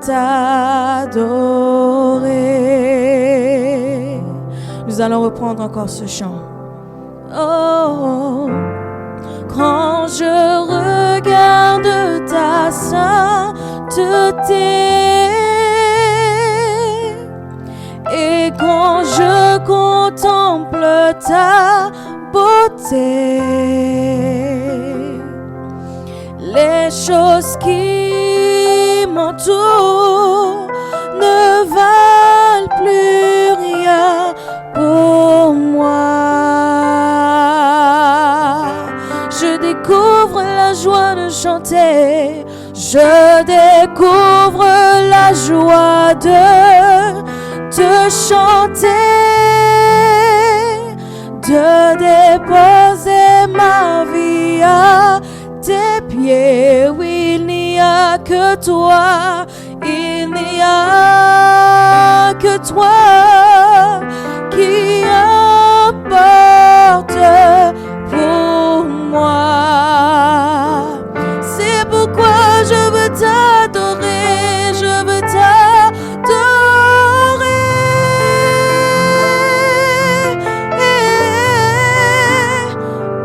t'adorer. Nous allons reprendre encore ce chant. Oh, quand je regarde ta sainteté et quand je contemple ta beauté, les choses qui m'entourent ne valent plus rien pour moi. Je découvre la joie de chanter, je découvre la joie de te chanter, de déposer ma vie à tes pieds. Oui, il n'y a que toi, il n'y a que toi qui importe pour moi. C'est pourquoi je veux t'adorer, je veux t'adorer.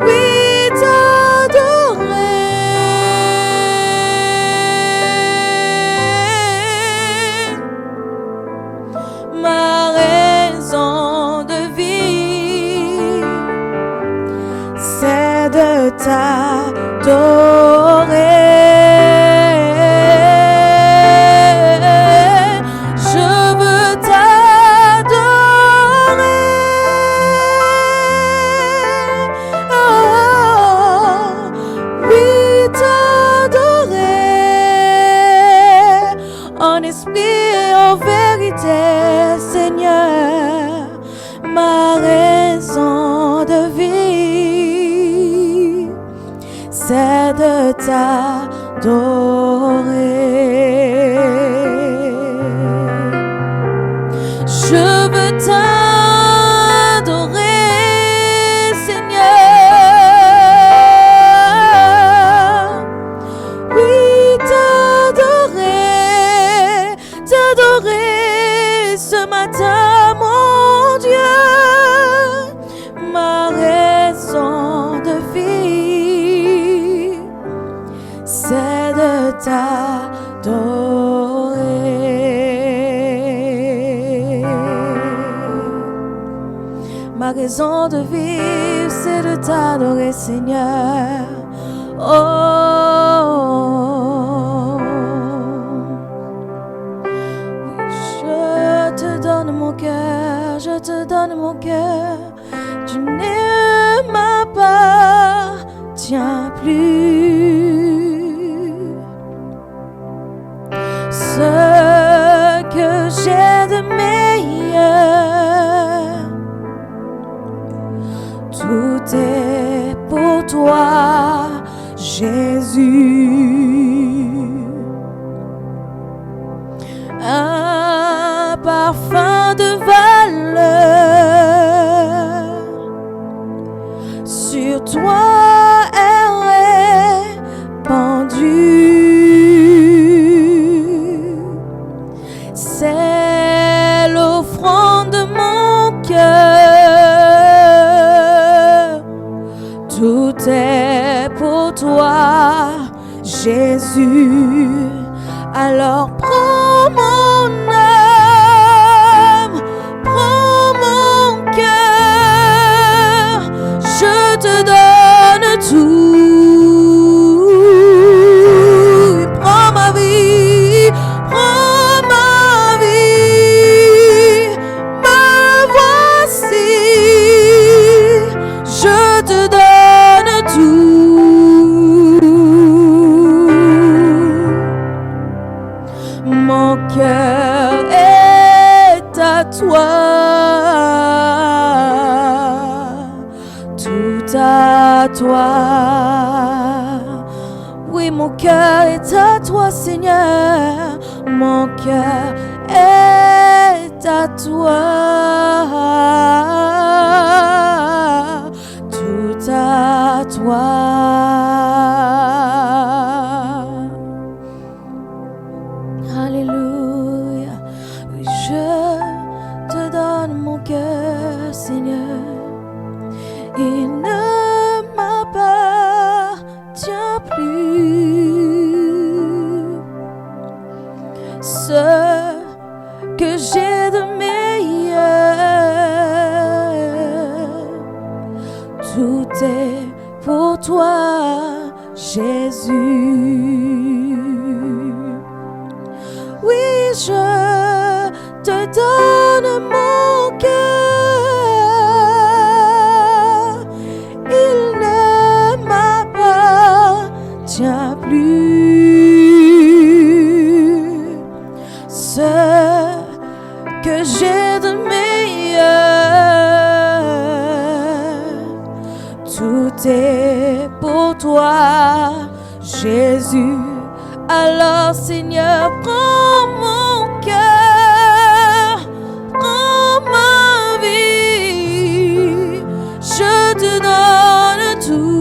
Oui, t'adorer. Ma raison de vie, c'est de t'adorer. Je veux t'adorer. Oh, oui, t'adorer en esprit et en vérité, Seigneur, ma raison de vie, c'est de t'adorer. Je veux t'adorer, Seigneur. Oui, t'adorer, t'adorer ce matin, mon Dieu, ma raison de vie, c'est de t'adorer. Ma raison de vivre, c'est de t'adorer, Seigneur. Oh, je te donne mon cœur, je te donne mon cœur. Tu ne m'appartiens plus. Ce que j'ai de meilleur, tout est pour toi, Jésus. Un parfum de valeur sur toi est répandu. C'est l'offrande de mon cœur. Tout est pour toi, Jésus. Alors prends mon âme, prends mon cœur, je te donne tout. Prends ma vie, prends ma vie, me voici, je te donne tout. Mon cœur est à toi, tout à toi. Oui, mon cœur est à toi, Seigneur. Mon cœur est à toi, tout à toi. Alléluia. cœur, Seigneur, il ne m'appartient plus. Ce que j'ai de meilleur, tout est pour toi, Jésus. Oui, je te donne mon cœur, il ne m'appartient plus. Ce que j'ai de meilleur, tout est pour toi, Jésus. Alors, Seigneur, prends mon cœur, prends ma vie, je te donne tout.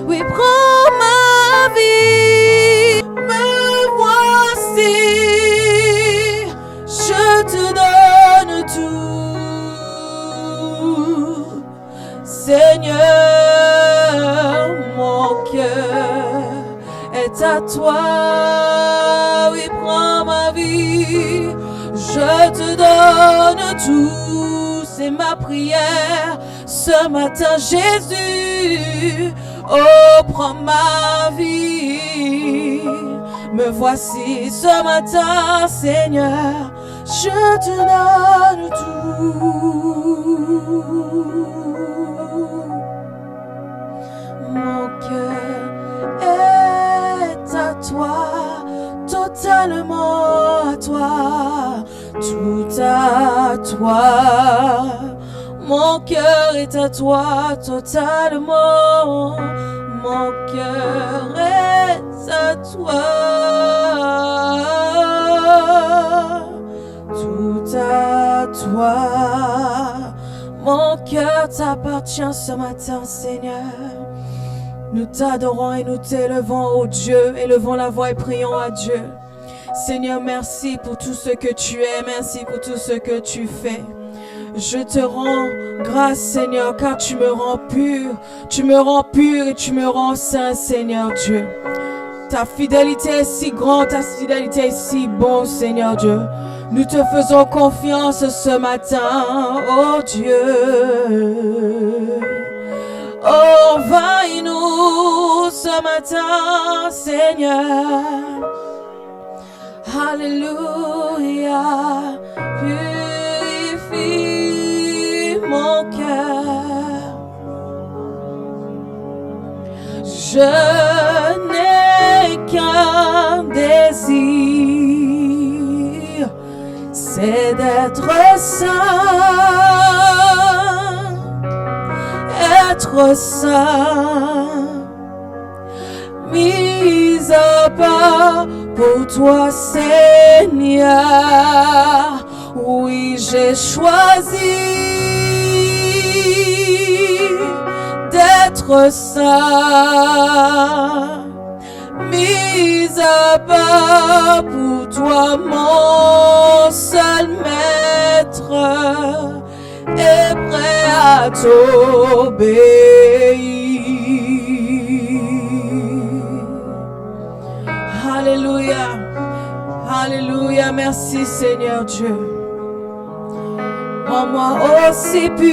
Oui, prends ma vie, me voici, je te donne tout. Seigneur, mon cœur est à toi, oui, prends ma vie, je te donne tout, c'est ma prière ce matin, Jésus. Oh, prends ma vie, me voici ce matin, Seigneur, je te donne tout. Mon cœur est à toi, totalement à toi, tout à toi. Mon cœur est à toi, totalement. Mon cœur est à toi, tout à toi. Mon cœur t'appartient ce matin, Seigneur. Nous t'adorons et nous t'élevons, ô Dieu, élevons la voix et prions à Dieu. Seigneur, merci pour tout ce que tu es, merci pour tout ce que tu fais. Je te rends grâce, Seigneur, car tu me rends pur et tu me rends saint, Seigneur Dieu. Ta fidélité est si grande, ta fidélité est si bonne, Seigneur Dieu. Nous te faisons confiance ce matin, oh Dieu. Oh, envahis-nous ce matin, Seigneur. Alléluia. Purifie mon cœur. Je n'ai qu'un désir, c'est d'être saint, être saint, mis à part pour toi, Seigneur. Oui, j'ai choisi d'être saint, mis à part pour toi, mon seul maître, et prêt à t'obéir. Alléluia, alléluia, merci Seigneur Dieu. Rends-moi aussi pur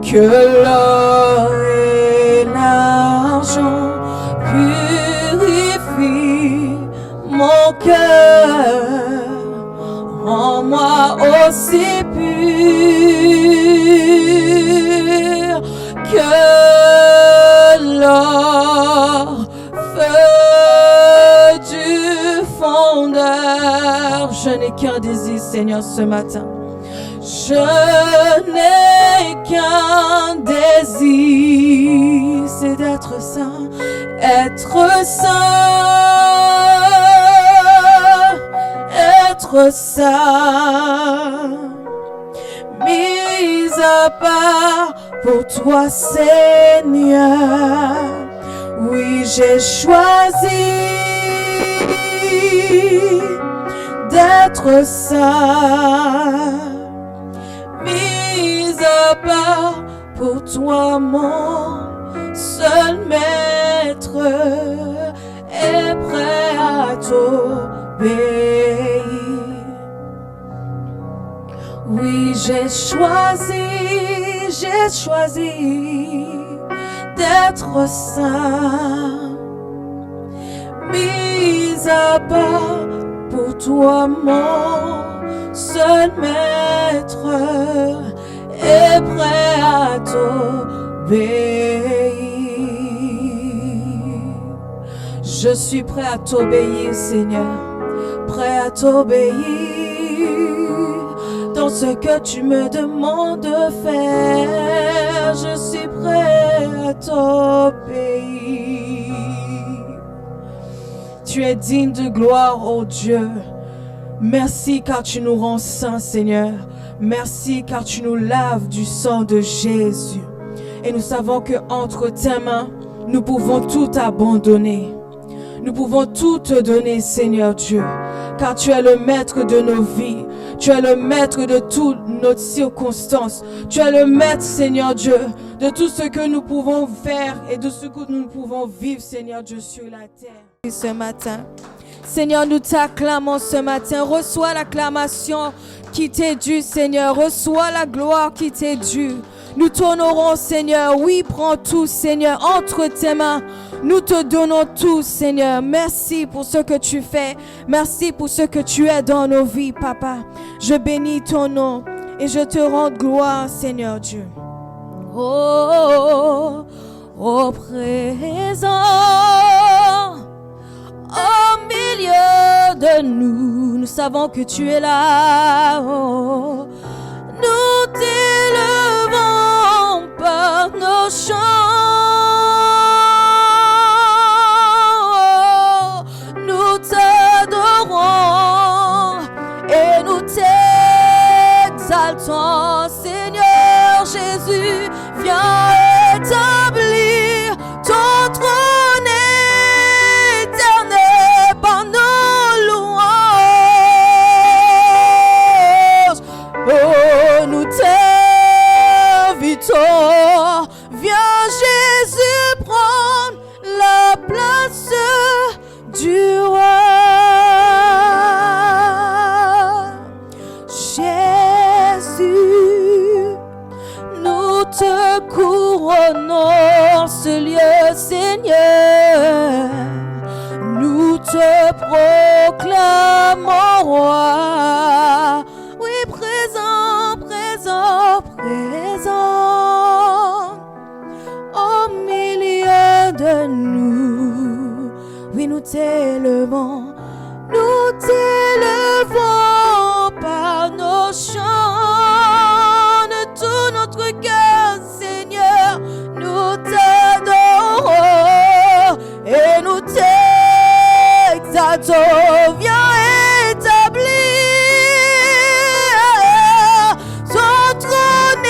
que l'or et l'argent, purifie mon cœur. Rends-moi aussi pur que l'or, feu du fondeur. Je n'ai qu'un désir, Seigneur, ce matin. Je n'ai qu'un désir, c'est d'être saint, être saint, être saint, mis à part pour toi, Seigneur. Oui, j'ai choisi d'être saint, mis à part pour toi, mon seul maître, est prêt à t'obéir. Oui, j'ai choisi d'être saint, mis à part pour toi, mon seul maître, est prêt à t'obéir. Je suis prêt à t'obéir, Seigneur, prêt à t'obéir dans ce que tu me demandes de faire. Je suis prêt à t'obéir. Tu es digne de gloire, ô Dieu. Merci car tu nous rends saints, Seigneur. Merci car tu nous laves du sang de Jésus. Et nous savons que entre tes mains, nous pouvons tout abandonner. Nous pouvons tout te donner, Seigneur Dieu, car tu es le maître de nos vies. Tu es le maître de toutes nos circonstances. Tu es le maître, Seigneur Dieu, de tout ce que nous pouvons faire et de ce que nous pouvons vivre, Seigneur Dieu, sur la terre. Ce matin, Seigneur, nous t'acclamons ce matin. Reçois l'acclamation qui t'est due, Seigneur. Reçois la gloire qui t'est due. Nous t'honorons, Seigneur. Oui, prends tout, Seigneur, entre tes mains. Nous te donnons tout, Seigneur. Merci pour ce que tu fais. Merci pour ce que tu es dans nos vies, Papa. Je bénis ton nom et je te rends gloire, Seigneur Dieu. Oh, au présent, au milieu de nous, nous savons que tu es là. Oh, nous t'élevons par nos chants. Nous t'adorons et nous t'exaltons. Seigneur Jésus, viens établir ton trône éternel par nos louanges. Oh, nous t'invitons. Viens Jésus prendre la place du roi. Jésus, nous te couronnons ce lieu, Seigneur. Nous te proclamons roi. Oui, présent, présent, présent au milieu de nous. Oui, nous t'élevons par nos chants de tout notre cœur, Seigneur. Nous t'adorons et nous t'exaltons. Viens établir ton trône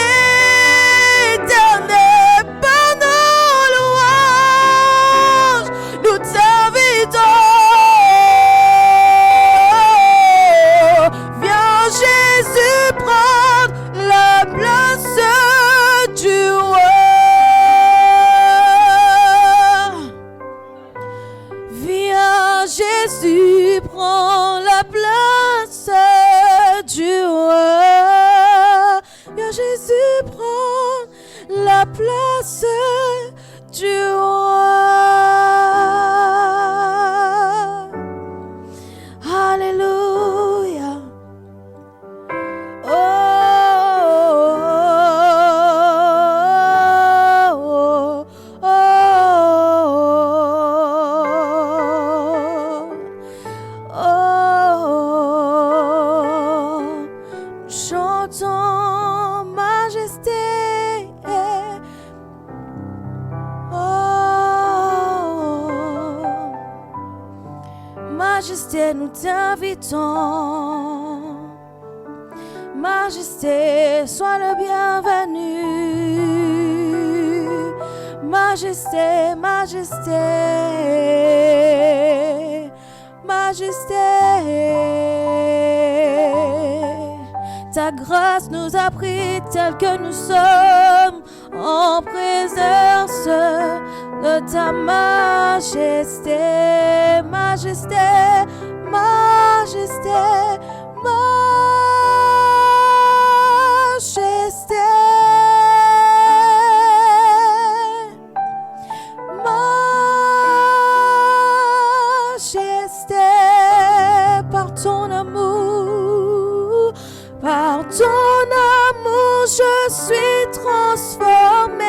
éternel par nos louanges. Nous t'invitons. Viens Jésus prendre la place du roi. Viens Jésus prend la place du roi. Viens Jésus prend la place du roi. Alléluia. Oh, oh, oh, oh, oh. Chantons majesté. Majesté, nous t'invitons. Majesté, sois le bienvenu. Majesté, majesté, majesté. Ta grâce nous a pris tels que nous sommes en présence de ta majesté, majesté, majesté, majesté. Majesté, par ton amour, je suis transformée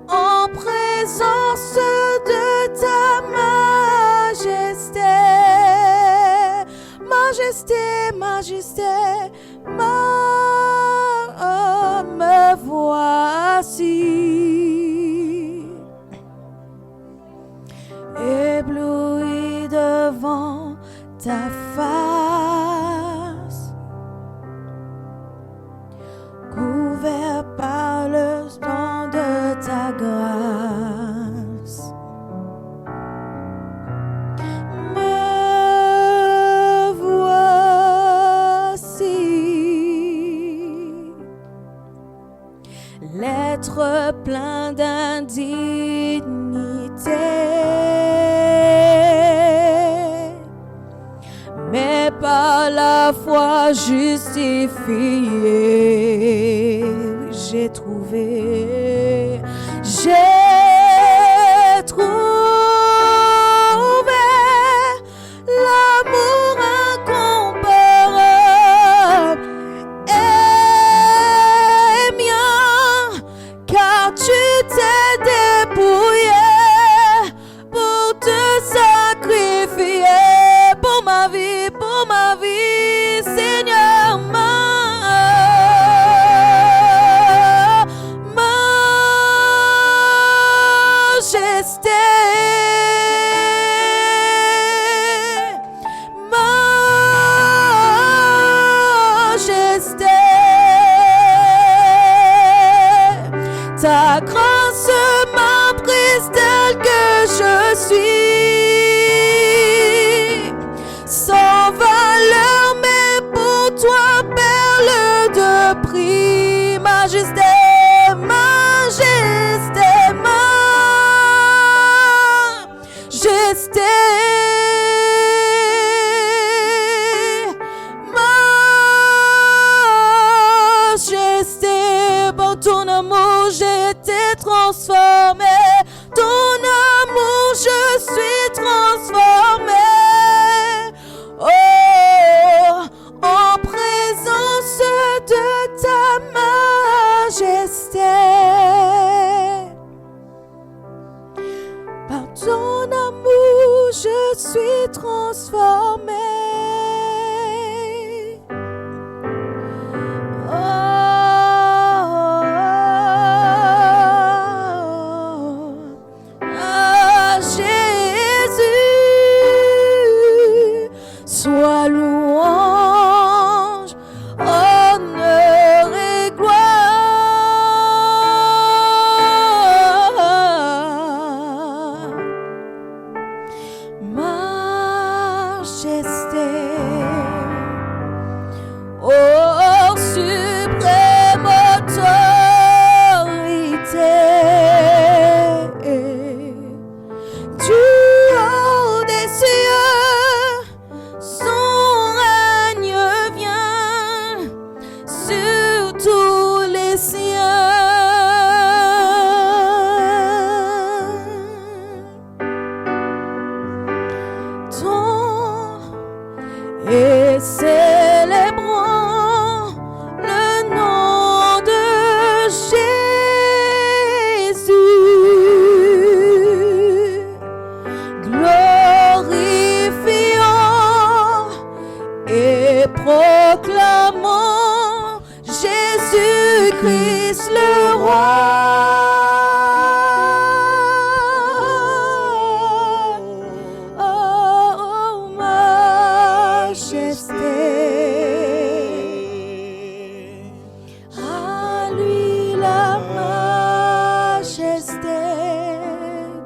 en présence de ta majesté, majesté, majesté, me voici. Ébloui devant ta face, couvert par le sang de ta grâce. Me voici, l'être plein d'indignité, mais par la foi justifié. J'ai trouvé l'amour incomparable et mien, car tu t'es dépouillé pour te sacrifier pour ma vie, Seigneur, majesté, majesté, ta grâce m'a prise telle que je suis, sans valeur, mais pour toi, perle de prix, majesté, majesté, majesté, majesté, par ton amour j'ai été transformé, ton amour je suis transformé. Oh, en présence de ta majesté, par ton amour je suis transformé. Sois louange, honneur et gloire, majesté,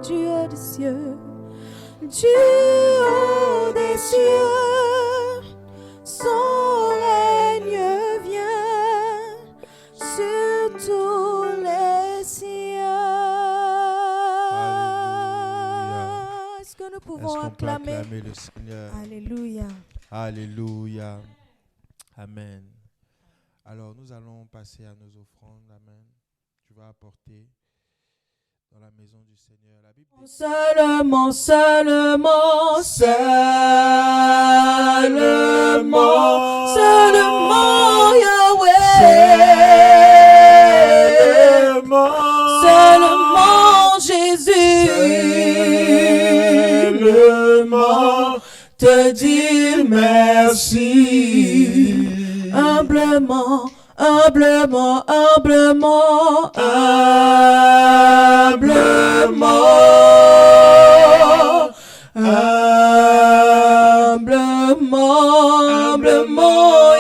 du haut des cieux, du haut des cieux, son règne vient sur tous les cieux. Est-ce que nous pouvons acclamer le Seigneur? Alléluia. Alléluia. Amen. Alors, nous allons passer à nos offrandes. Amen. Tu vas apporter dans la maison du Seigneur. La Bible dit Seulement, seulement, Yahweh. Seulement Jésus. seulement te dire merci. Humblement, humblement, humblement, humblement,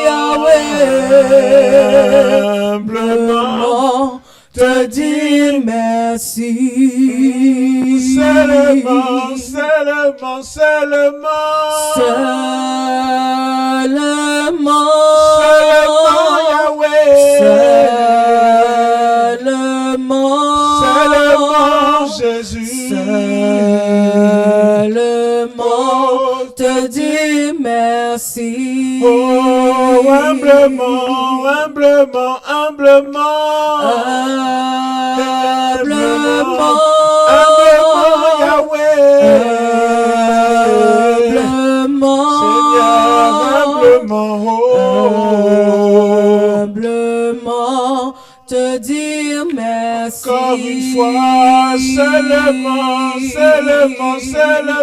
Yahweh. Humblement te dire merci. Seulement Yahweh. Seulement Jésus. Seulement te dire merci. Oh, humblement, Yahweh. Seigneur, humblement te dire merci. Encore une fois, seulement Jésus. Seulement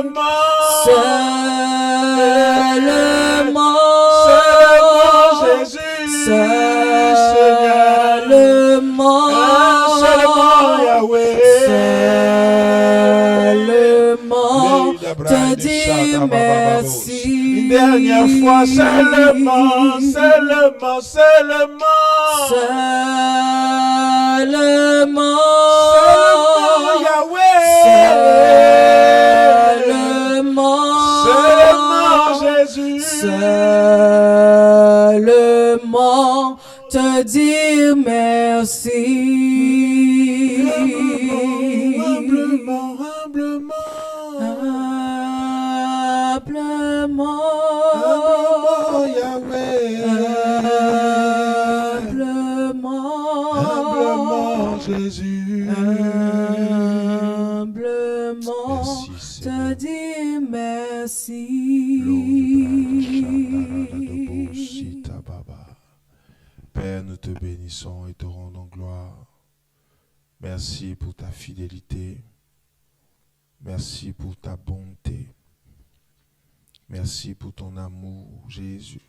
Yahweh. Seulement te dire merci. Une dernière fois, seulement Yahweh. Seulement Jésus. Seulement te dire merci. Humblement, Yahweh. Humblement Jésus. Humblement te dire merci. Père, nous te bénissons et te rendons gloire. Merci pour ta fidélité. Merci pour ta bonté. Merci pour ton amour, Jésus.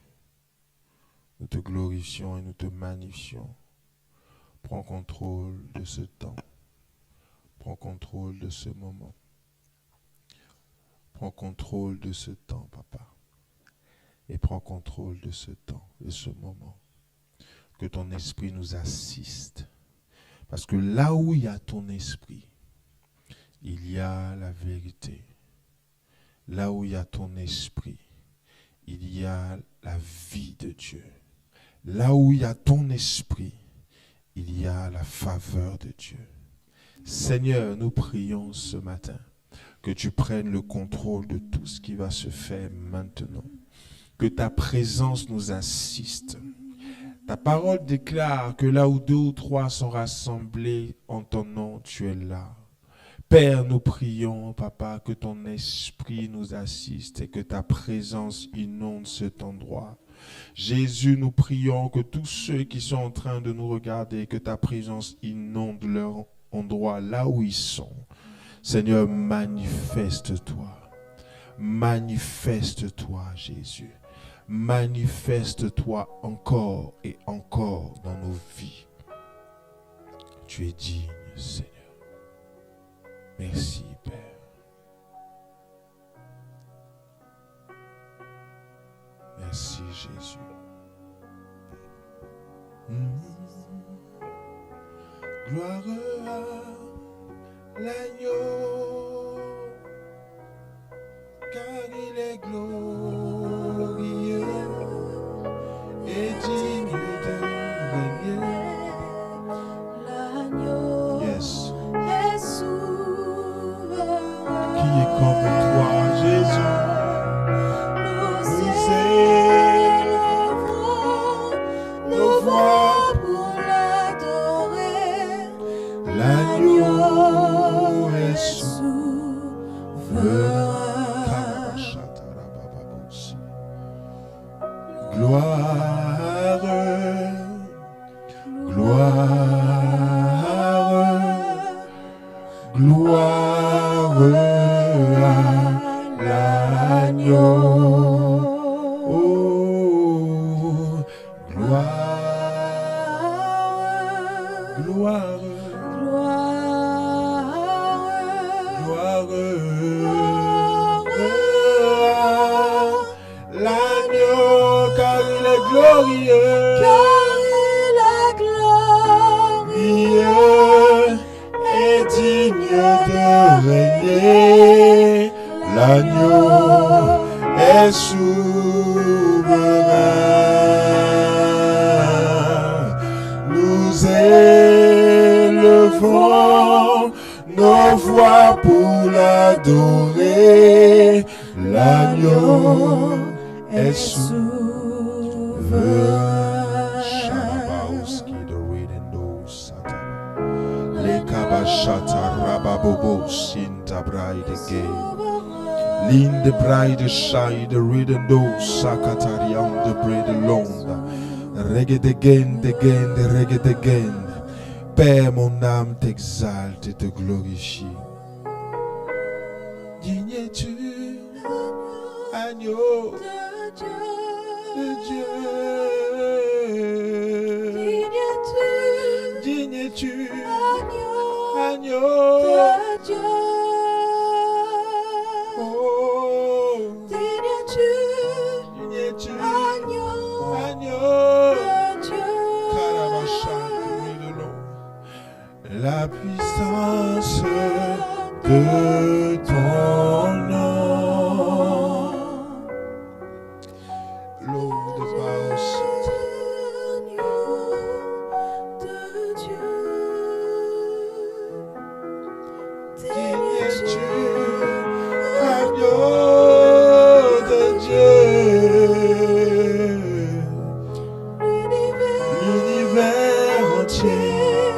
Nous te glorifions et nous te magnifions. Prends contrôle de ce temps. Prends contrôle de ce moment. Prends contrôle de ce temps, Papa. Et prends contrôle de ce temps, de ce moment. Que ton esprit nous assiste. Parce que là où il y a ton esprit, il y a la vérité. Là où il y a ton esprit, il y a la vie de Dieu. Là où il y a ton esprit, il y a la faveur de Dieu. Seigneur, nous prions ce matin que tu prennes le contrôle de tout ce qui va se faire maintenant. Que ta présence nous assiste. Ta parole déclare que là où 2 ou 3 sont rassemblés en ton nom, tu es là. Père, nous prions, Papa, que ton esprit nous assiste et que ta présence inonde cet endroit. Jésus, nous prions que tous ceux qui sont en train de nous regarder, que ta présence inonde leur endroit, là où ils sont. Seigneur, manifeste-toi. Manifeste-toi, Jésus. Manifeste-toi encore et encore dans nos vies. Tu es digne, Seigneur. Merci, Père. Merci, Jésus. Gloire l'agneau, car il est glorieux et digne de régner. L'agneau Yes. est souverain. Qui est comme toi, Jésus? Nous élevons nos voix pour l'adorer. L'agneau est souverain. Gloire, gloire, gloire à l'agneau. Oh, gloire, gloire, gloire, l'agneau, car il est glorieux, et digne de régner. L'agneau est souverain. Nous élevons nos voix pour l'adorer. L'agneau est souverain. Shalabaoski, the reading those Satan. Le kabashata rababobo sinta bride gay. Linde bride shai, the reading those sakatariam, the bride londa. Reggae again, the reggae again. Père, mon âme t'exalte et te glorifie. Digne es-tu, agneau de Dieu. Digne es-tu, agneau de Dieu. Oh, digne es-tu, agneau de Dieu. La puissance de ton nom. L'eau de Baos. Digne es-tu, agneau de Dieu. L'univers entier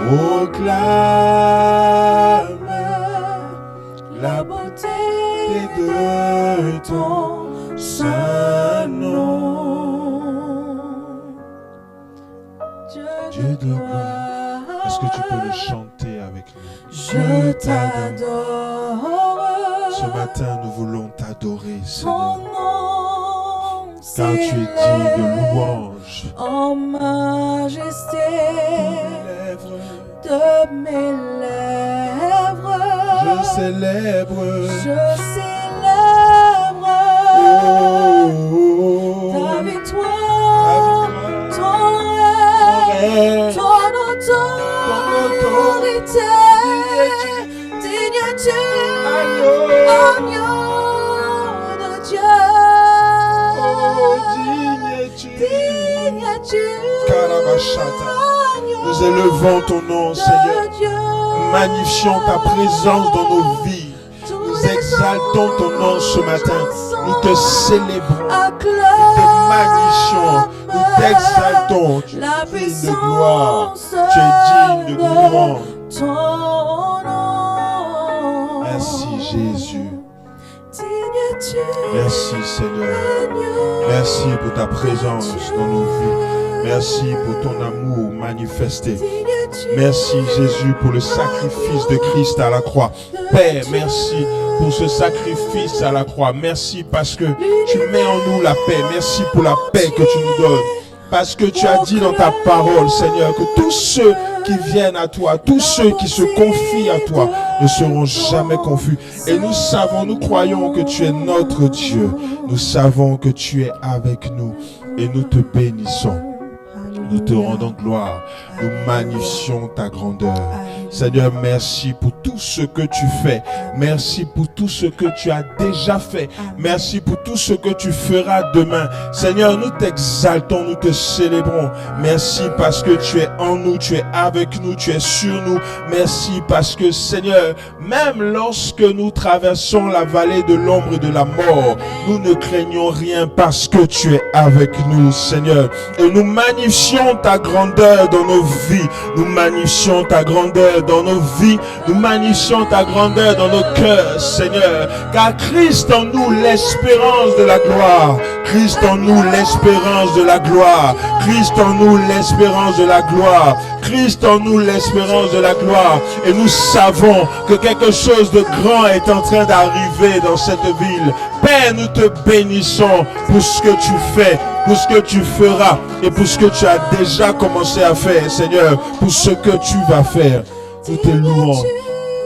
proclame la beauté de ton saint nom. Dieu de gloire. Est-ce que tu peux le chanter avec nous? Je t'adore. Ce matin, nous voulons t'adorer, Ton Seigneur, nom car tu es digne de louange. en majesté de mes lèvres. Je célèbre. Je célèbre Oh, ta victoire, ton règne, ton autorité. Digne es-tu, agneau de Dieu. Digne es-tu, nous élevons ton nom, Seigneur. Magnifions ta présence dans nos vies. Nous exaltons ton nom ce matin. Nous te célébrons. Nous te magnifions. Nous t'exaltons. Tu es digne de gloire. Tu es digne de louange. Merci Jésus. Merci Seigneur. Merci pour ta présence dans nos vies. Merci pour ton amour manifesté. Merci Jésus pour le sacrifice de Christ à la croix. Père, merci pour ce sacrifice à la croix. Merci parce que tu mets en nous la paix. Merci pour la paix que tu nous donnes. Parce que tu as dit dans ta parole, Seigneur, que tous ceux qui viennent à toi, tous ceux qui se confient à toi, ne seront jamais confus. Et nous savons, nous croyons que tu es notre Dieu. Nous savons que tu es avec nous et nous te bénissons. Nous te rendons gloire. Nous magnifions ta grandeur. Seigneur, merci pour tout ce que tu fais. Merci pour tout ce que tu as déjà fait. Merci pour tout ce que tu feras demain. Seigneur, nous t'exaltons, nous te célébrons. Merci parce que tu es en nous, tu es avec nous, tu es sur nous. Merci parce que, Seigneur, même lorsque nous traversons la vallée de l'ombre et de la mort, nous ne craignons rien parce que tu es avec nous, Seigneur. Et nous magnifions ta grandeur dans nos vies. Nous magnifions ta grandeur dans nos vies. Nous magnifions ta grandeur dans nos cœurs, Seigneur. Car Christ en nous, l'espérance de la gloire. Christ en nous, l'espérance de la gloire. Christ en nous, l'espérance de la gloire. Christ en nous, l'espérance de la gloire. Et nous savons que quelque chose de grand est en train d'arriver dans cette ville. Père, nous te bénissons pour ce que tu fais, pour ce que tu feras et pour ce que tu as déjà commencé à faire, Seigneur, pour ce que tu vas faire. Nous te louons,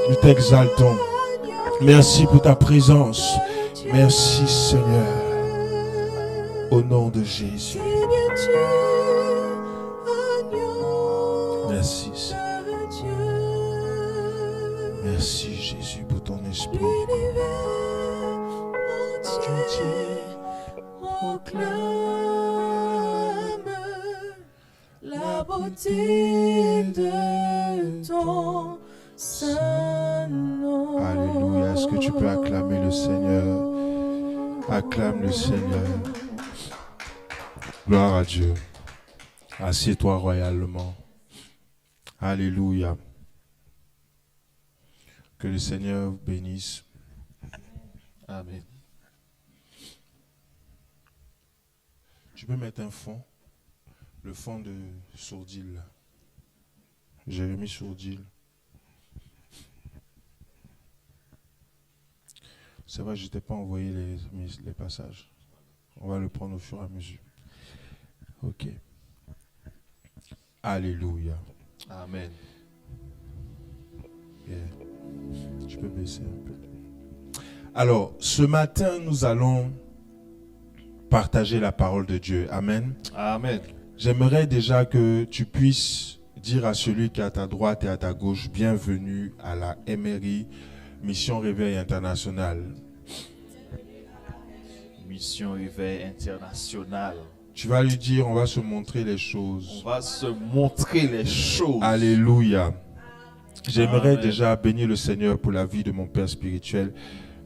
nous t'exaltons. Merci pour ta présence. Merci, Seigneur. Au nom de Jésus. Merci, Seigneur. Merci, Jésus, pour ton esprit. Proclame la beauté de ton saint nom. Alléluia. Est-ce que tu peux acclamer le Seigneur? Acclame le Seigneur. Gloire à Dieu. Assieds-toi royalement. Alléluia. Que le Seigneur vous bénisse. Amen. Tu peux mettre un fond, le fond de Sourdil. Jérémie Sourdil. C'est vrai, je ne t'ai pas envoyé les passages. On va le prendre au fur et à mesure. Ok. Alléluia. Amen. Yeah. Tu peux baisser un peu. Alors, ce matin, nous allons partager la parole de Dieu. Amen. Amen. J'aimerais déjà que tu puisses dire à celui qui est à ta droite et à ta gauche, bienvenue à la MRI, Mission Réveil International. Mission Réveil International. Tu vas lui dire, on va se montrer les choses. On va se montrer les choses. Alléluia. J'aimerais déjà bénir le Seigneur pour la vie de mon père spirituel,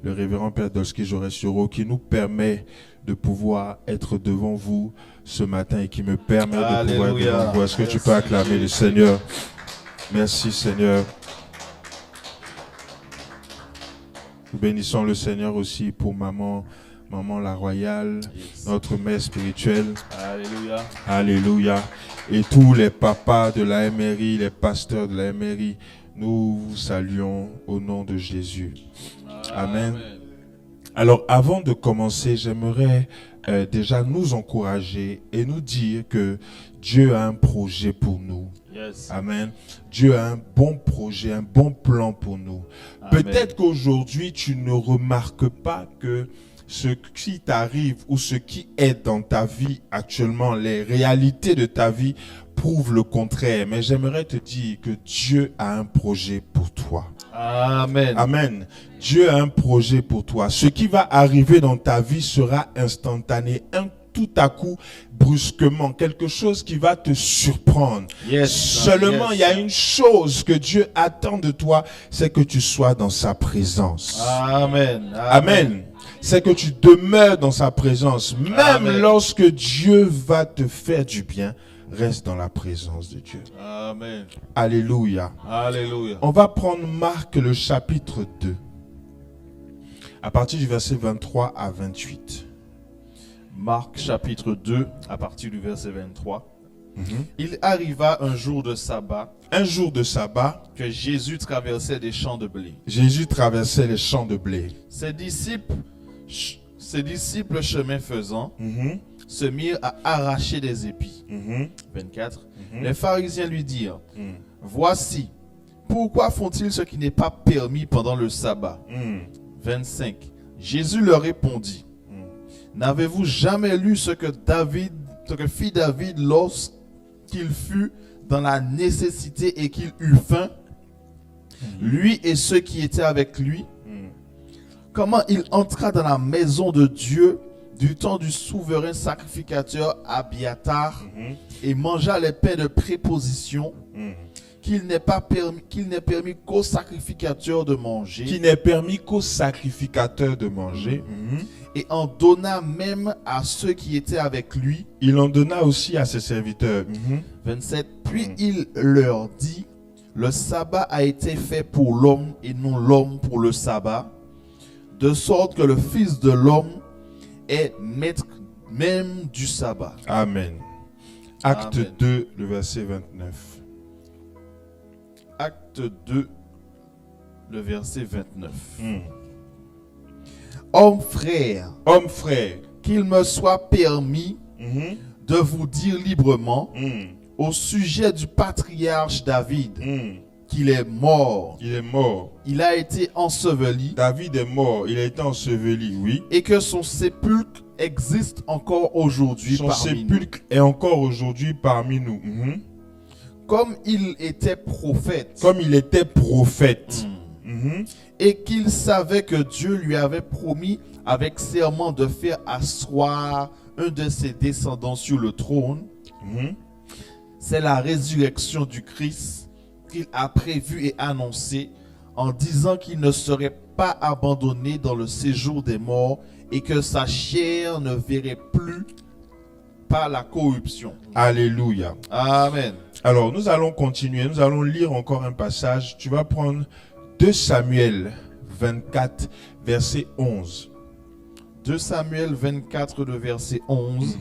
le révérend Père Dolski Joresuro, qui nous permet de pouvoir être devant vous ce matin et qui me permet de pouvoir être devant vous. Est-ce que tu peux acclamer le Seigneur? Merci Seigneur. Nous bénissons le Seigneur aussi pour maman la Royale, notre mère spirituelle. Alléluia. Alléluia. Et tous les papas de la MRI, les pasteurs de la MRI, nous vous saluons au nom de Jésus. Amen. Alors, avant de commencer, j'aimerais déjà nous encourager et nous dire que Dieu a un projet pour nous. Yes. Amen. Dieu a un bon projet, un bon plan pour nous. Peut-être qu'aujourd'hui, tu ne remarques pas que ce qui t'arrive ou ce qui est dans ta vie actuellement, les réalités de ta vie prouvent le contraire. Mais j'aimerais te dire que Dieu a un projet pour toi. Amen. Amen. Dieu a un projet pour toi. Ce qui va arriver dans ta vie sera instantané, tout à coup, brusquement, quelque chose qui va te surprendre. Yes. Seulement, il y a une chose que Dieu attend de toi, c'est que tu sois dans sa présence. Amen. Amen. C'est que tu demeures dans sa présence. Même lorsque Dieu va te faire du bien, reste dans la présence de Dieu. Amen. Alléluia. Alléluia. On va prendre Marc le chapitre 2. À partir du verset 23 à 28. Marc chapitre 2, à partir du verset 23. Il arriva un jour de sabbat. Un jour de sabbat. Que Jésus traversait des champs de blé. Jésus traversait les champs de blé. Ses disciples chemin faisant, se mirent à arracher des épis. 24. Les pharisiens lui dirent, voici, pourquoi font-ils ce qui n'est pas permis pendant le sabbat? 25. Jésus leur répondit, n'avez-vous jamais lu ce que fit David lorsqu'il fut dans la nécessité et qu'il eut faim? lui et ceux qui étaient avec lui, comment il entra dans la maison de Dieu du temps du souverain sacrificateur Abiatar et mangea les pains de préposition qu'il n'est permis qu'aux sacrificateurs de manger, Qui n'est permis qu'aux sacrificateurs de manger. et en donna même à ceux qui étaient avec lui. Il en donna aussi à ses serviteurs. 27. Puis il leur dit, le sabbat a été fait pour l'homme et non l'homme pour le sabbat, de sorte que le Fils de l'homme est maître même du sabbat. Amen. Acte Amen. 2, le verset 29. Acte 2, le verset 29. Hommes frères, Homme frère. qu'il me soit permis de vous dire librement au sujet du patriarche David qu'il est mort. Il est mort. Il a été enseveli David est mort. Il a été enseveli, oui. et que son sépulcre existe encore aujourd'hui Son parmi sépulcre est encore aujourd'hui parmi nous. nous. Comme il était prophète Comme il était prophète. et qu'il savait que Dieu lui avait promis avec serment de faire asseoir un de ses descendants sur le trône, c'est la résurrection du Christ qu'il a prévue et annoncée en disant qu'il ne serait pas abandonné dans le séjour des morts et que sa chair ne verrait plus par la corruption. Alléluia. Amen. Alors, nous allons continuer. Nous allons lire encore un passage. Tu vas prendre 2 Samuel 24, verset 11. 2 Samuel 24, le verset 11.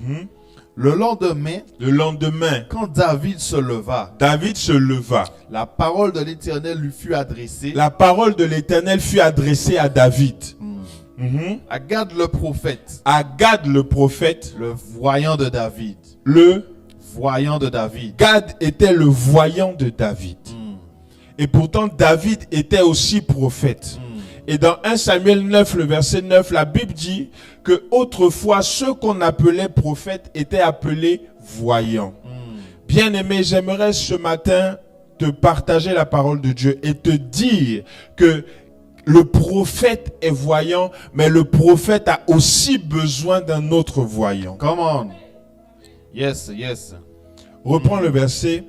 Le lendemain, quand David se leva, David se leva. la parole de l'Éternel lui fut adressée La parole de l'Éternel fut adressée à David. à Gad le prophète, À Gad le prophète, le voyant de David. le Voyant de David. Gad était le voyant de David. Et pourtant, David était aussi prophète. Et dans 1 Samuel 9, le verset 9, la Bible dit que autrefois, ceux qu'on appelait prophètes étaient appelés voyants. Bien-aimé, j'aimerais ce matin te partager la parole de Dieu et te dire que le prophète est voyant, mais le prophète a aussi besoin d'un autre voyant. Come on. Yes, yes. Reprends le verset,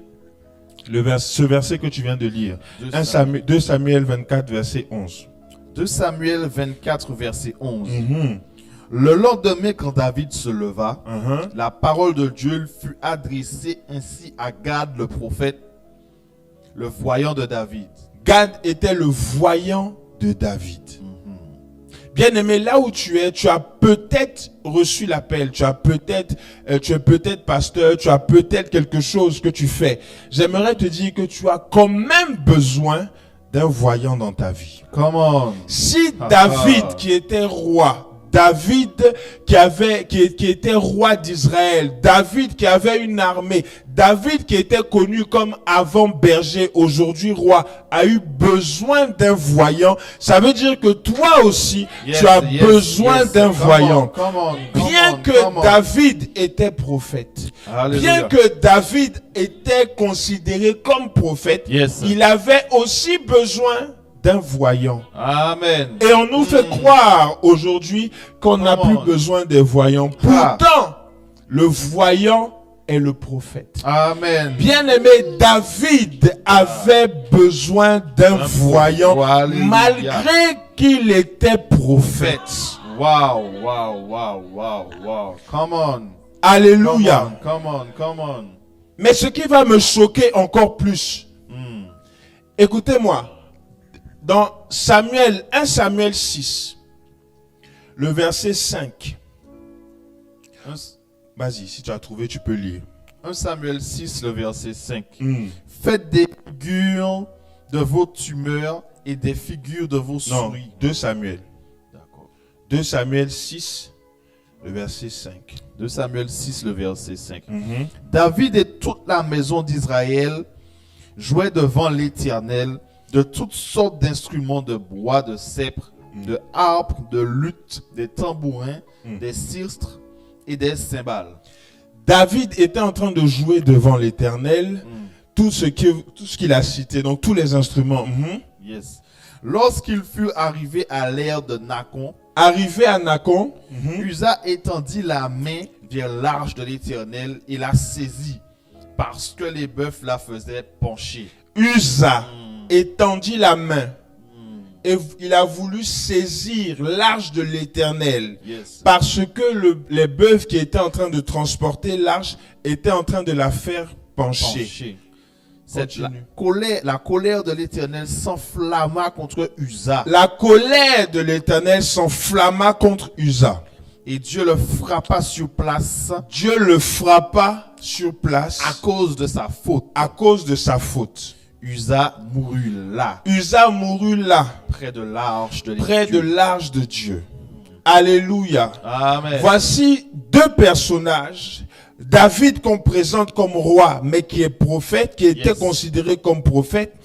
ce verset que tu viens de lire. 2 Samuel 24, verset 11. 2 Samuel 24, verset 11. Le lendemain, quand David se leva, la parole de Dieu fut adressée ainsi à Gad le prophète, le voyant de David. Gad était le voyant de David. Bien-aimé, là où tu es, tu as peut-être reçu l'appel, tu es peut-être pasteur, tu as peut-être quelque chose que tu fais. J'aimerais te dire que tu as quand même besoin d'un voyant dans ta vie. Come on. Si David, qui était roi, David qui était roi d'Israël, David qui avait une armée, David qui était connu comme avant-berger, aujourd'hui roi, a eu besoin d'un voyant, ça veut dire que toi aussi, tu as besoin d'un voyant. Bien que David était prophète, bien que David était considéré comme prophète, il avait aussi besoin d'un voyant. Amen. Et on nous fait croire aujourd'hui qu'on n'a plus besoin des voyants. Pourtant, le voyant est le prophète. Amen. Bien-aimé, David avait besoin d'un voyant malgré qu'il était prophète. Wow, wow, wow, wow, wow. Come on. Alléluia. Come on, come on. Mais ce qui va me choquer encore plus, écoutez-moi, dans 1 Samuel 6, le verset 5. Vas-y, si tu as trouvé, tu peux lire. 1 Samuel 6, le verset 5. Faites des figures de vos tumeurs et des figures de vos souris. 2 Samuel. D'accord. 2 Samuel 6, le verset 5. 2 Samuel 6, le verset 5. David et toute la maison d'Israël jouaient devant l'Éternel de toutes sortes d'instruments de bois, de cèpres, de harpes, de luttes, des tambourins, des sistres et des cymbales. David était en train de jouer devant l'Éternel tout ce qu'il a cité, donc tous les instruments. Yes. Lorsqu'il fut arrivé à l'ère de Nacon, Arrivé à Nacon, Uza étendit la main vers l'arche de l'Éternel et la saisit parce que les bœufs la faisaient pencher. Uza étendit la main et il a voulu saisir l'arche de l'Éternel Yes. parce que les bœufs qui étaient en train de transporter l'arche étaient en train de la faire pencher. Pencher. Continue. La colère de l'Éternel s'enflamma contre Uza La colère de l'Éternel s'enflamma contre Uza. et Dieu le frappa sur place Dieu le frappa sur place à cause de sa faute. à cause de sa faute. Uza mourut là, Uza mourut là, près de l'arche de près de l'Éternel. l'arche de Dieu. Alléluia. Amen. Voici deux personnages. David qu'on présente comme roi, mais qui est prophète, qui était Yes. considéré comme prophète.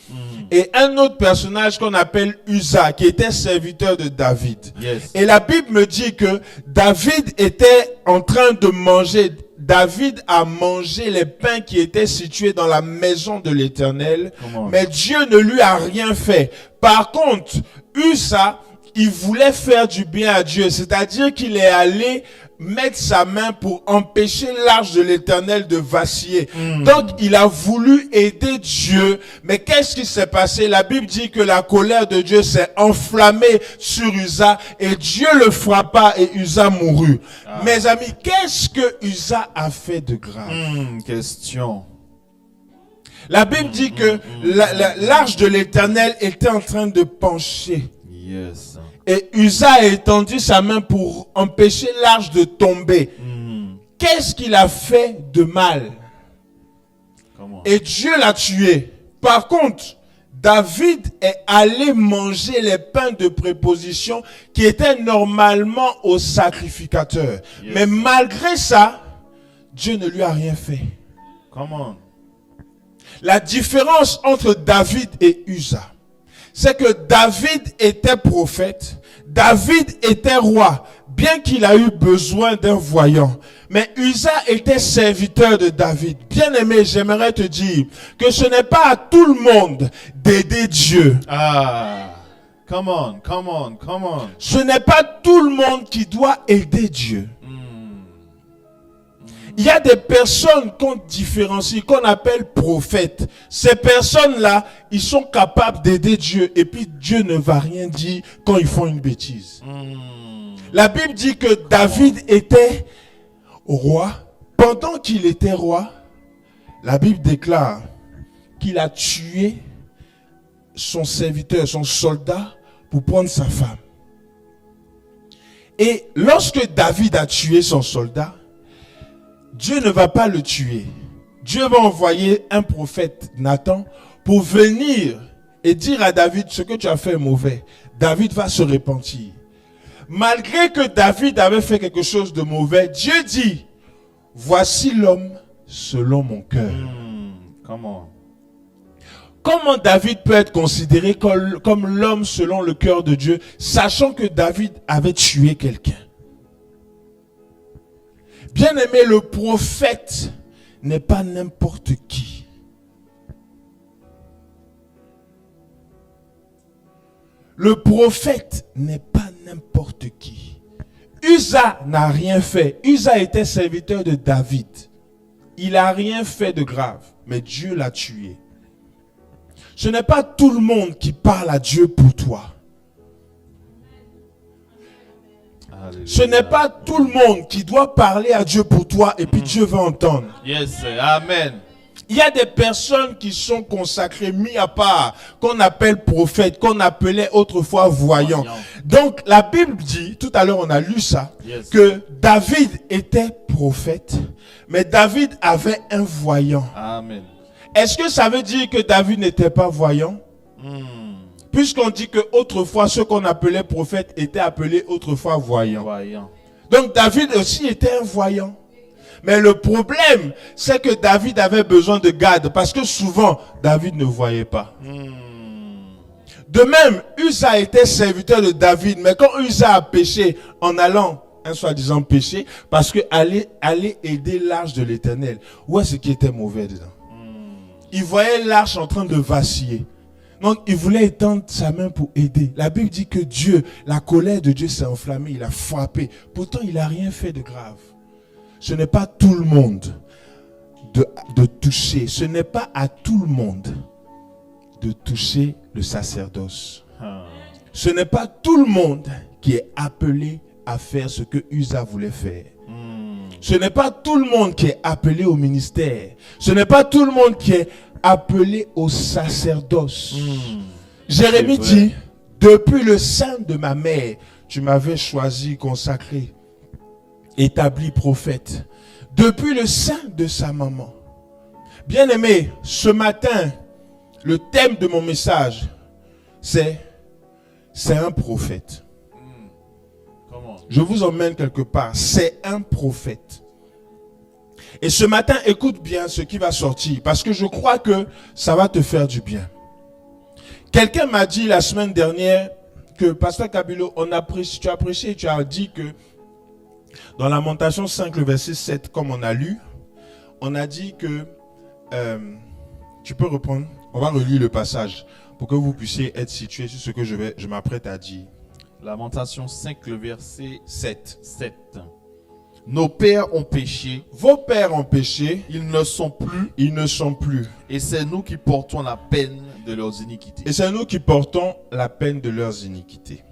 Et un autre personnage qu'on appelle Uza, qui était serviteur de David. Yes. Et la Bible me dit que David était en train de manger. David a mangé les pains qui étaient situés dans la maison de l'Éternel. Comment? Mais Dieu ne lui a rien fait. Par contre, Uza, il voulait faire du bien à Dieu. C'est-à-dire qu'il est allé mettre sa main pour empêcher l'arche de l'Éternel de vaciller. Donc, il a voulu aider Dieu. Mais qu'est-ce qui s'est passé? La Bible dit que la colère de Dieu s'est enflammée sur Uza et Dieu le frappa et Uza mourut. Mes amis, qu'est-ce que Uza a fait de grave? Question. La Bible dit que l'arche de l'Éternel était en train de pencher. Yes. Et Uza a étendu sa main pour empêcher l'arche de tomber. Qu'est-ce qu'il a fait de mal? Comment? Et Dieu l'a tué. Par contre, David est allé manger les pains de préposition qui étaient normalement au sacrificateur. Yes. Mais malgré ça, Dieu ne lui a rien fait. Comment? La différence entre David et Uza, c'est que David était prophète, David était roi, bien qu'il a eu besoin d'un voyant. Mais Uza était serviteur de David. Bien-aimé, j'aimerais te dire que ce n'est pas à tout le monde d'aider Dieu. Ah. Come on, come on, come on. Ce n'est pas tout le monde qui doit aider Dieu. Il y a des personnes qu'on différencie, qu'on appelle prophètes. Ces personnes-là, ils sont capables d'aider Dieu et puis Dieu ne va rien dire quand ils font une bêtise. La Bible dit que David était roi. Pendant qu'il était roi, la Bible déclare qu'il a tué son serviteur, son soldat, pour prendre sa femme. Et lorsque David a tué son soldat, Dieu ne va pas le tuer. Dieu va envoyer un prophète, Nathan, pour venir et dire à David ce que tu as fait est mauvais. David va se repentir. Malgré que David avait fait quelque chose de mauvais, Dieu dit, voici l'homme selon mon cœur. Comment? Comment David peut être considéré comme l'homme selon le cœur de Dieu, sachant que David avait tué quelqu'un? Bien-aimé, le prophète n'est pas n'importe qui. Le prophète n'est pas n'importe qui. Uza n'a rien fait. Uza était serviteur de David. Il n'a rien fait de grave, mais Dieu l'a tué. Ce n'est pas tout le monde qui parle à Dieu pour toi. Ce n'est pas tout le monde qui doit parler à Dieu pour toi et puis Dieu va entendre. Yes, amen. Il y a des personnes qui sont consacrées, mis à part, qu'on appelle prophètes, qu'on appelait autrefois voyants. Donc la Bible dit, tout à l'heure on a lu ça, Yes. que David était prophète, mais David avait un voyant. Amen. Est-ce que ça veut dire que David n'était pas voyant? Puisqu'on dit que autrefois ceux qu'on appelait prophètes étaient appelés autrefois voyants. Voyant. Donc David aussi était un voyant. Mais le problème, c'est que David avait besoin de garde parce que souvent, David ne voyait pas. De même, Uza était serviteur de David, mais quand Uza a péché en allant, un soi-disant péché, parce que aller aider l'arche de l'Éternel, où est-ce qui était mauvais dedans? Il voyait l'arche en train de vaciller. Donc, il voulait étendre sa main pour aider. La Bible dit que Dieu, la colère de Dieu s'est enflammée, il a frappé. Pourtant, il n'a rien fait de grave. Ce n'est pas tout le monde de toucher. Ce n'est pas à tout le monde de toucher le sacerdoce. Ce n'est pas tout le monde qui est appelé à faire ce que Uza voulait faire. Ce n'est pas tout le monde qui est appelé au ministère. Ce n'est pas tout le monde qui est appelé au sacerdoce. Jérémie dit, depuis le sein de ma mère, tu m'avais choisi, consacré, établi prophète. Depuis le sein de sa maman. Bien-aimé, ce matin, le thème de mon message, c'est un prophète. Je vous emmène quelque part. C'est un prophète. Et ce matin, écoute bien ce qui va sortir. Parce que je crois que ça va te faire du bien. Quelqu'un m'a dit la semaine dernière que, Pasteur Kabilo, tu as prêché et tu as dit que dans Lamentation 5, le verset 7, comme on a lu, on a dit que... tu peux reprendre? On va relire le passage pour que vous puissiez être situés sur ce que je m'apprête à dire. Lamentation 5, le verset 7. Nos pères ont péché. Vos pères ont péché. Ils ne sont plus. Ils ne sont plus. Et c'est nous qui portons la peine de leurs iniquités. Et c'est nous qui portons la peine de leurs iniquités.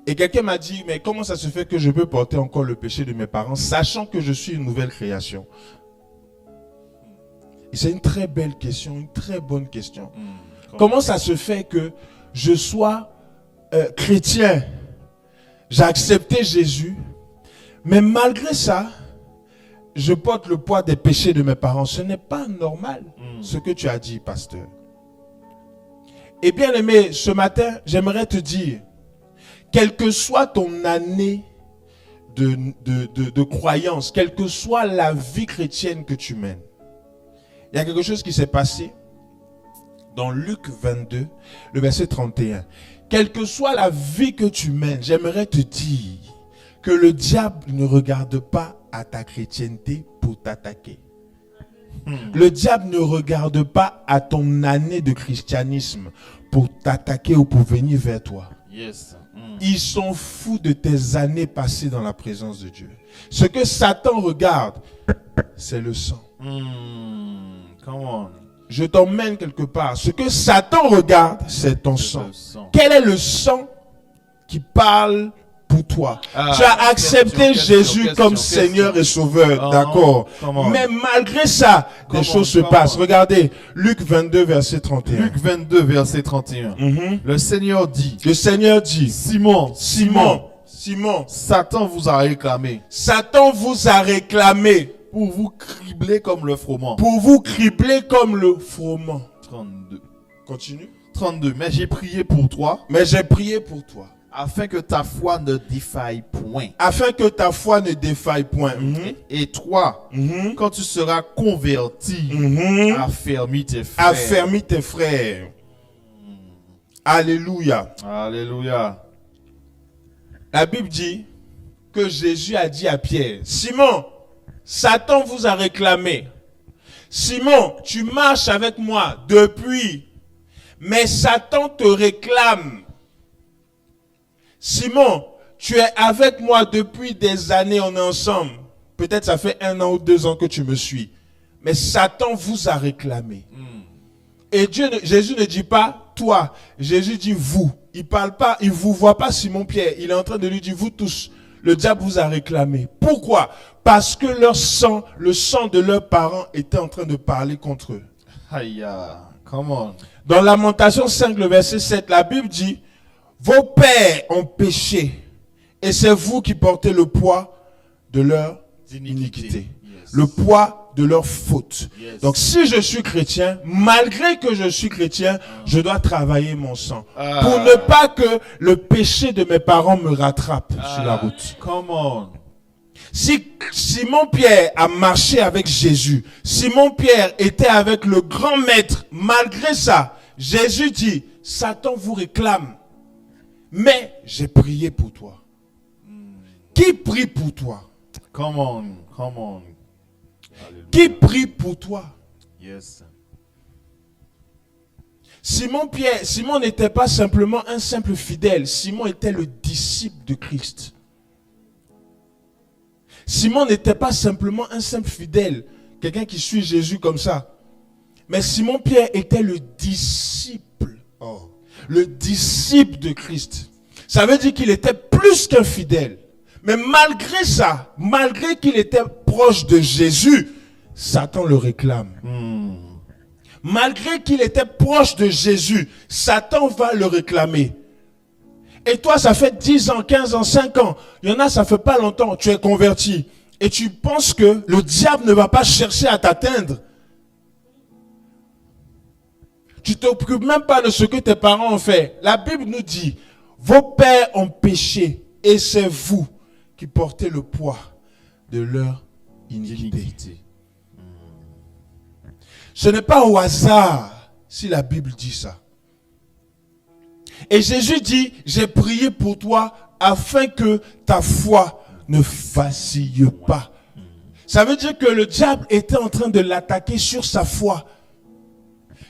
Et quelqu'un m'a dit, mais comment ça se fait que je peux porter encore le péché de mes parents, sachant que je suis une nouvelle création? Et c'est une très belle question, une très bonne question. Comment ça se fait que je sois chrétien? J'ai accepté Jésus, mais malgré ça, je porte le poids des péchés de mes parents. Ce n'est pas normal, ce que tu as dit, pasteur. Et bien aimé, ce matin, j'aimerais te dire, quelle que soit ton année de croyance, quelle que soit la vie chrétienne que tu mènes, il y a quelque chose qui s'est passé dans Luc 22, le verset 31. Quelle que soit la vie que tu mènes, j'aimerais te dire que le diable ne regarde pas à ta chrétienté pour t'attaquer. Le diable ne regarde pas à ton année de christianisme pour t'attaquer ou pour venir vers toi. Yes. Ils sont fous de tes années passées dans la présence de Dieu. Ce que Satan regarde, c'est le sang. Come on. Je t'emmène quelque part. Ce que Satan regarde, c'est ton sang. Quel est le sang qui parle pour toi? Tu as accepté Jésus comme Seigneur et Sauveur, d'accord. Mais malgré ça, des choses se passent. Regardez, Luc 22, verset 31. Luc 22, verset 31. Le Seigneur dit, Simon, Satan vous a réclamé. Satan vous a réclamé. Pour vous cribler comme le froment. Pour vous cribler comme le froment. 32. Continue. 32. Mais j'ai prié pour toi. Mais j'ai prié pour toi. Afin que ta foi ne défaille point. Afin que ta foi ne défaille point. Et toi, quand tu seras converti, affermis tes frères. Affermis tes frères. Alléluia. Alléluia. La Bible dit que Jésus a dit à Pierre, Simon, Satan vous a réclamé. Simon, tu marches avec moi depuis, mais Satan te réclame. Simon, tu es avec moi depuis des années, on est ensemble. Peut-être ça fait 1 an ou 2 ans que tu me suis. Mais Satan vous a réclamé. Et Jésus ne dit pas toi, Jésus dit vous. Il parle pas, il vous voit pas Simon Pierre. Il est en train de lui dire vous tous. Le diable vous a réclamé. Pourquoi? Parce que leur sang, le sang de leurs parents était en train de parler contre eux. Aïe, come on. Dans Lamentation 5, le verset 7, la Bible dit, vos pères ont péché et c'est vous qui portez le poids de leur iniquité. Yes. Le poids de leur faute. Yes. Donc si je suis chrétien, malgré que je suis chrétien, je dois travailler mon sang. Pour ne pas que le péché de mes parents me rattrape sur la route. Come on. Si Simon Pierre a marché avec Jésus, Simon Pierre était avec le grand maître, malgré ça, Jésus dit, Satan vous réclame, mais j'ai prié pour toi. Qui prie pour toi? Come on, come on. Qui prie pour toi? Yes. Simon n'était pas simplement un simple fidèle. Simon était le disciple de Christ. Simon n'était pas simplement un simple fidèle, quelqu'un qui suit Jésus comme ça. Mais Simon-Pierre était le disciple. Le disciple de Christ. Ça veut dire qu'il était plus qu'un fidèle. Mais malgré ça, malgré qu'il était proche de Jésus, Satan le réclame. Malgré qu'il était proche de Jésus, Satan va le réclamer. Et toi, ça fait 10 ans, 15 ans, 5 ans. Il y en a, ça fait pas longtemps. Tu es converti. Et tu penses que le diable ne va pas chercher à t'atteindre. Tu t'occupes même pas de ce que tes parents ont fait. La Bible nous dit, vos pères ont péché et c'est vous qui portez le poids de leur iniquité. Ce n'est pas au hasard si la Bible dit ça. Et Jésus dit, j'ai prié pour toi afin que ta foi ne vacille pas. Ça veut dire que le diable était en train de l'attaquer sur sa foi.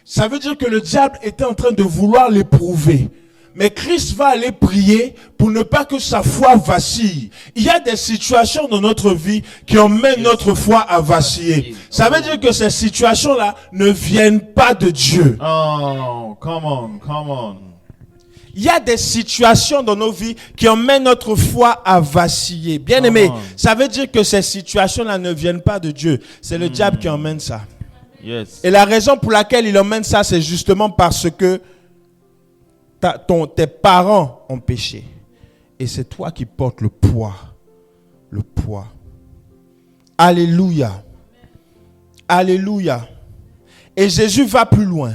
Ça veut dire que le diable était en train de vouloir l'éprouver. Mais Christ va aller prier pour ne pas que sa foi vacille. Il y a des situations dans notre vie qui emmènent notre foi à vaciller. Ça veut dire que ces situations-là ne viennent pas de Dieu. Oh, come on. Il y a des situations dans nos vies qui emmènent notre foi à vaciller. Bien aimé, ça veut dire que ces situations-là ne viennent pas de Dieu. C'est le diable qui emmène ça. Yes. Et la raison pour laquelle il emmène ça, c'est justement parce que tes parents ont péché. Et c'est toi qui portes le poids. Le poids. Alléluia. Alléluia. Et Jésus va plus loin.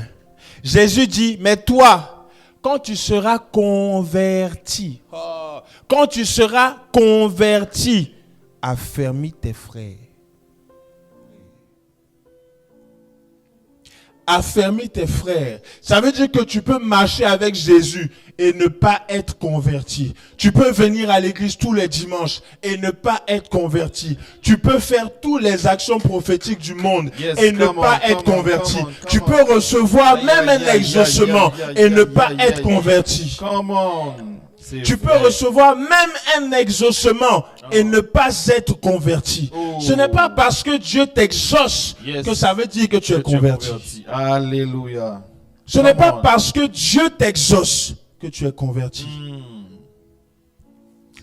Jésus dit, mais toi, quand tu seras converti, affermis tes frères. Affermis tes frères. Ça veut dire que tu peux marcher avec Jésus et ne pas être converti. Tu peux venir à l'église tous les dimanches et ne pas être converti. Tu peux faire toutes les actions prophétiques du monde et ne pas être converti. Tu peux recevoir même un exaucement et ne pas être converti. Tu peux recevoir même un exaucement et ne pas être converti. Ce n'est pas parce que Dieu t'exauce que ça veut dire que tu es converti. Alléluia. Ce n'est pas parce que Dieu t'exauce que tu es converti.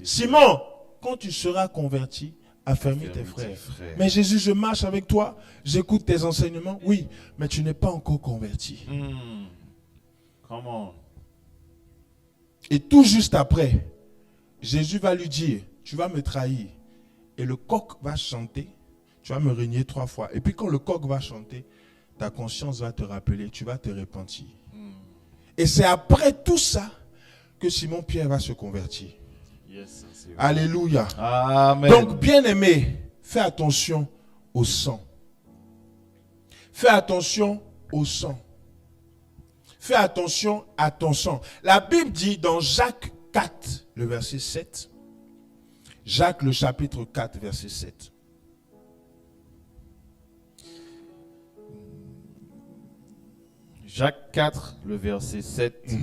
Simon, quand tu seras converti, affermis tes frères. Mais Jésus, je marche avec toi, j'écoute tes enseignements. Oui, mais tu n'es pas encore converti. Come on. Et tout juste après, Jésus va lui dire, tu vas me trahir. Et le coq va chanter, tu vas me régner 3 fois. Et puis quand le coq va chanter, ta conscience va te rappeler, tu vas te repentir. Et c'est après tout ça que Simon-Pierre va se convertir. Yes, alléluia. Amen. Donc, bien-aimé, fais attention au sang. Fais attention au sang. Fais attention à ton sang. La Bible dit dans Jacques 4, le verset 7. Jacques, le chapitre 4, verset 7. Jacques 4, le verset 7.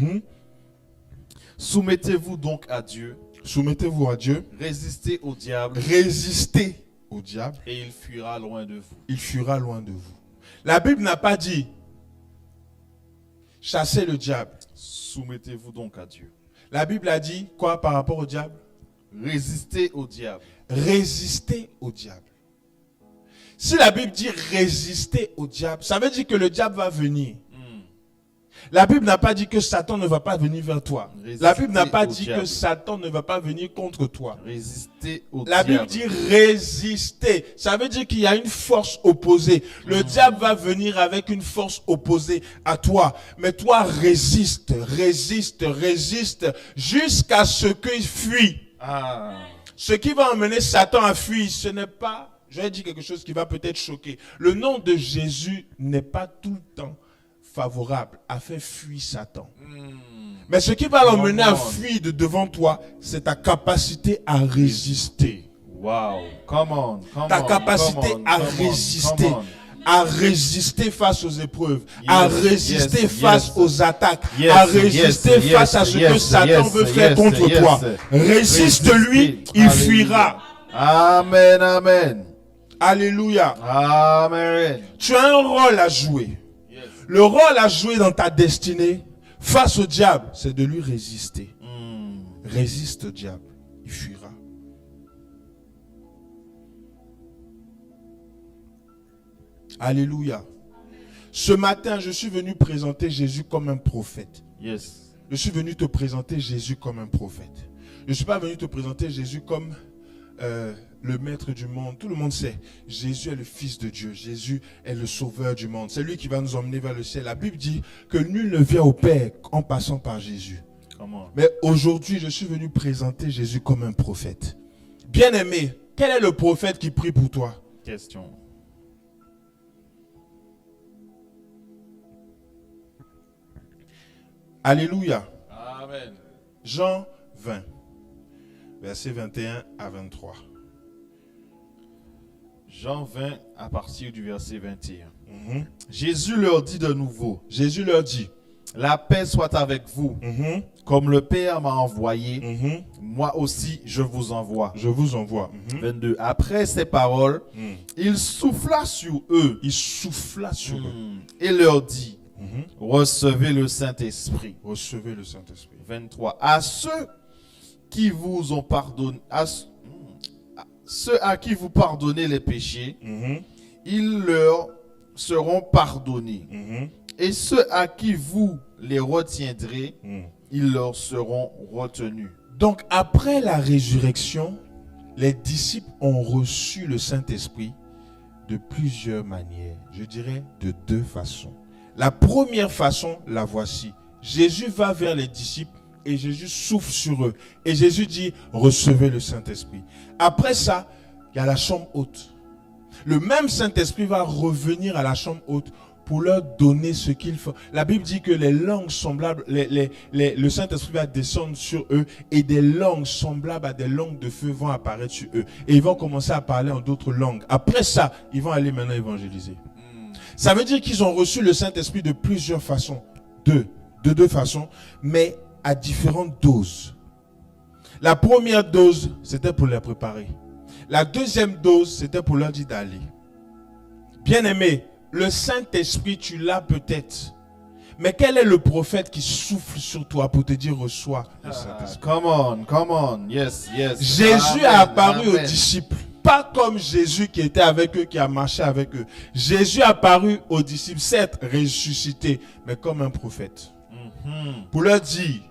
Soumettez-vous donc à Dieu. Soumettez-vous à Dieu. Résistez au diable. Résistez au diable. Et il fuira loin de vous. Il fuira loin de vous. La Bible n'a pas dit chassez le diable. Soumettez-vous donc à Dieu. La Bible a dit quoi par rapport au diable? Résistez au diable. Résistez au diable. Si la Bible dit résister au diable, ça veut dire que le diable va venir. La Bible n'a pas dit que Satan ne va pas venir vers toi. La Bible n'a pas dit que Satan ne va pas venir contre toi. Résister au La Bible dit résister. Ça veut dire qu'il y a une force opposée. Le diable va venir avec une force opposée à toi. Mais toi, résiste, résiste, résiste jusqu'à ce qu'il fuit. Ce qui va emmener Satan à fuir, ce n'est pas, je vais dire quelque chose qui va peut-être choquer. Le nom de Jésus n'est pas tout le temps favorable à faire fuir Satan. Mais ce qui va l'emmener à fuir de devant toi, c'est ta capacité à résister. Wow, come on, ta capacité à résister. à résister face aux épreuves, Yes, à résister yes, face yes. aux attaques, Yes, à résister yes, face à yes, ce que yes, Satan yes, veut faire yes, contre yes. toi. Résiste-lui, il Alléluia. fuira. Amen, amen. Alléluia. Amen. Tu as un rôle à jouer. Yes. Le rôle à jouer dans ta destinée face au diable, c'est de lui résister. Résiste au diable, il fuira. Alléluia. Ce matin, je suis venu présenter Jésus comme un prophète. Yes. Je suis venu te présenter Jésus comme un prophète. Je ne suis pas venu te présenter Jésus comme le maître du monde. Tout le monde sait, Jésus est le Fils de Dieu. Jésus est le sauveur du monde. C'est lui qui va nous emmener vers le ciel. La Bible dit que nul ne vient au Père en passant par Jésus. Mais aujourd'hui, je suis venu présenter Jésus comme un prophète. Bien-aimé, quel est le prophète qui prie pour toi? Question. Alléluia. Amen. Jean 20, versets 21 à 23. Jean 20 à partir du verset 21. Jésus leur dit de nouveau, Jésus leur dit, la paix soit avec vous. Comme le Père m'a envoyé, moi aussi je vous envoie. je vous envoie. 22. Après ces paroles, il souffla sur eux Il souffla sur eux. et leur dit, recevez le Saint-Esprit. Recevez le Saint-Esprit. 23. À ceux qui vous ont pardonné, ceux à qui vous pardonnez les péchés, ils leur seront pardonnés. Et ceux à qui vous les retiendrez, ils leur seront retenus. Donc après la résurrection, les disciples ont reçu le Saint-Esprit de plusieurs manières. Je dirais de deux façons. La première façon, la voici. Jésus va vers les disciples et Jésus souffle sur eux. Et Jésus dit, recevez le Saint-Esprit. Après ça, il y a la chambre haute. Le même Saint-Esprit va revenir à la chambre haute pour leur donner ce qu'il faut. La Bible dit que les langues semblables, le Saint-Esprit va descendre sur eux et des langues semblables à des langues de feu vont apparaître sur eux. Et ils vont commencer à parler en d'autres langues. Après ça, ils vont aller maintenant évangéliser. Ça veut dire qu'ils ont reçu le Saint-Esprit de plusieurs façons. De deux façons, mais à différentes doses. La première dose, c'était pour les préparer. La deuxième dose, c'était pour leur dire d'aller. Bien-aimé, le Saint-Esprit, tu l'as peut-être. Mais quel est le prophète qui souffle sur toi pour te dire reçois le Saint-Esprit? Come on. Yes. Jésus a apparu aux disciples. Pas comme Jésus qui était avec eux, qui a marché avec eux. Jésus a apparu aux disciples, certes ressuscité, mais comme un prophète. Pour leur dire,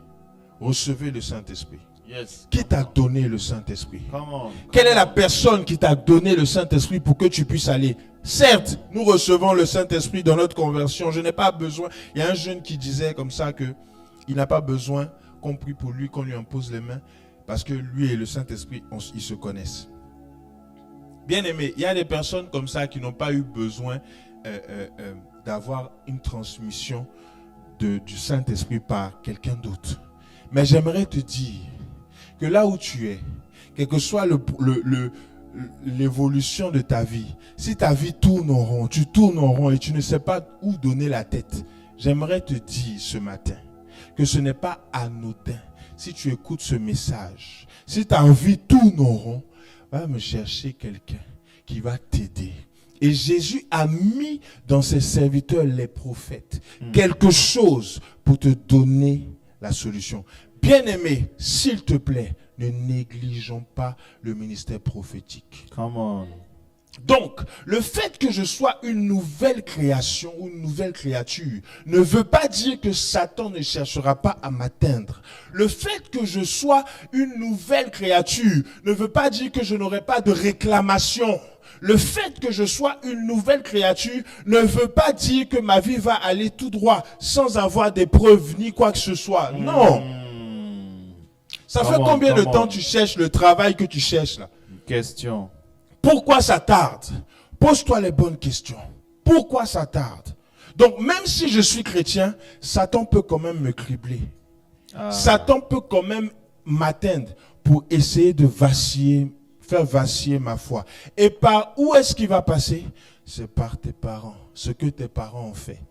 recevez le Saint-Esprit. Yes. Qui t'a donné le Saint-Esprit? Quelle est la personne qui t'a donné le Saint-Esprit pour que tu puisses aller? Certes, nous recevons le Saint-Esprit dans notre conversion. Je n'ai pas besoin. Il y a un jeune qui disait comme ça que il n'a pas besoin qu'on prie pour lui, qu'on lui impose les mains, parce que lui et le Saint-Esprit, ils se connaissent. Bien aimé, il y a des personnes comme ça qui n'ont pas eu besoin d'avoir une transmission du Saint-Esprit par quelqu'un d'autre. Mais j'aimerais te dire que là où tu es, quelle que soit l'évolution de ta vie, si ta vie tourne en rond, tu tournes en rond et tu ne sais pas où donner la tête, j'aimerais te dire ce matin que ce n'est pas anodin. Si tu écoutes ce message, si ta vie tourne en rond, va me chercher quelqu'un qui va t'aider. Et Jésus a mis dans ses serviteurs, les prophètes, quelque chose pour te donner la solution. Bien-aimé, s'il te plaît, ne négligeons pas le ministère prophétique. Come on. Donc, le fait que je sois une nouvelle création ou une nouvelle créature ne veut pas dire que Satan ne cherchera pas à m'atteindre. Le fait que je sois une nouvelle créature ne veut pas dire que je n'aurai pas de réclamation. Le fait que je sois une nouvelle créature ne veut pas dire que ma vie va aller tout droit sans avoir des preuves ni quoi que ce soit. Non. Ça fait combien de temps tu cherches le travail que tu cherches là? Question. Pourquoi ça tarde? Pose-toi les bonnes questions. Pourquoi ça tarde? Donc même si je suis chrétien, Satan peut quand même me cribler. Satan peut quand même m'atteindre pour essayer de vaciller, faire vaciller ma foi. Et par où est-ce qu'il va passer? C'est par tes parents, ce que tes parents ont fait.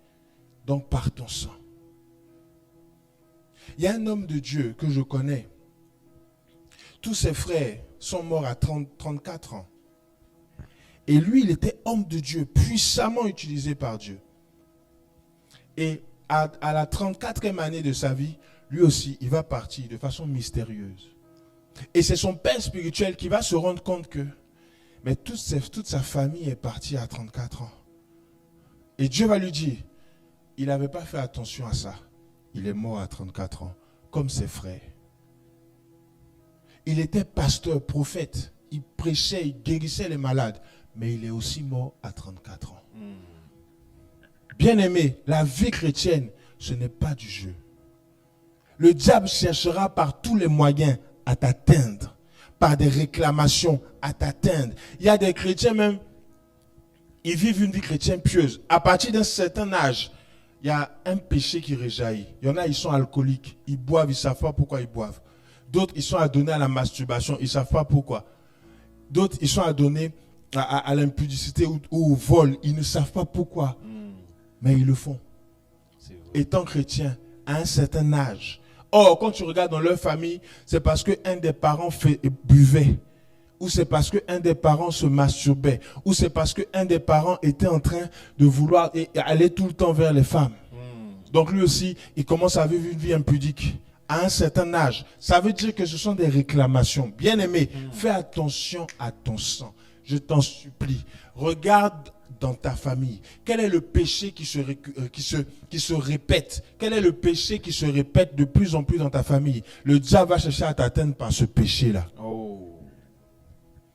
Donc par ton sang. Il y a un homme de Dieu que je connais. Tous ses frères sont morts à 34 ans. Et lui, il était homme de Dieu, puissamment utilisé par Dieu. Et à la 34e année de sa vie, lui aussi, il va partir de façon mystérieuse. Et c'est son père spirituel qui va se rendre compte que mais toute sa famille est partie à 34 ans. Et Dieu va lui dire, il n'avait pas fait attention à ça. Il est mort à 34 ans, comme ses frères. Il était pasteur, prophète. Il prêchait, il guérissait les malades. Mais il est aussi mort à 34 ans. Bien-aimé, la vie chrétienne, ce n'est pas du jeu. Le diable cherchera par tous les moyens à t'atteindre, par des réclamations à t'atteindre. Il y a des chrétiens même, ils vivent une vie chrétienne pieuse. À partir d'un certain âge, il y a un péché qui réjaillit. Il y en a, ils sont alcooliques, ils boivent, ils ne savent pas pourquoi ils boivent. D'autres, ils sont adonnés à la masturbation, ils ne savent pas pourquoi. D'autres, ils sont adonnés à l'impudicité ou au vol, ils ne savent pas pourquoi. Mais ils le font. Étant chrétien, à un certain âge. Or, quand tu regardes dans leur famille, c'est parce qu'un des parents buvait. Ou c'est parce qu'un des parents se masturbait. Ou c'est parce qu'un des parents était en train de vouloir aller tout le temps vers les femmes. Donc lui aussi, il commence à vivre une vie impudique. À un certain âge. Ça veut dire que ce sont des réclamations. Bien-aimé, fais attention à ton sang. Je t'en supplie. Regarde dans ta famille. Quel est le péché qui se répète? Quel est le péché qui se répète de plus en plus dans ta famille? Le diable va chercher à t'atteindre par ce péché-là. Oh.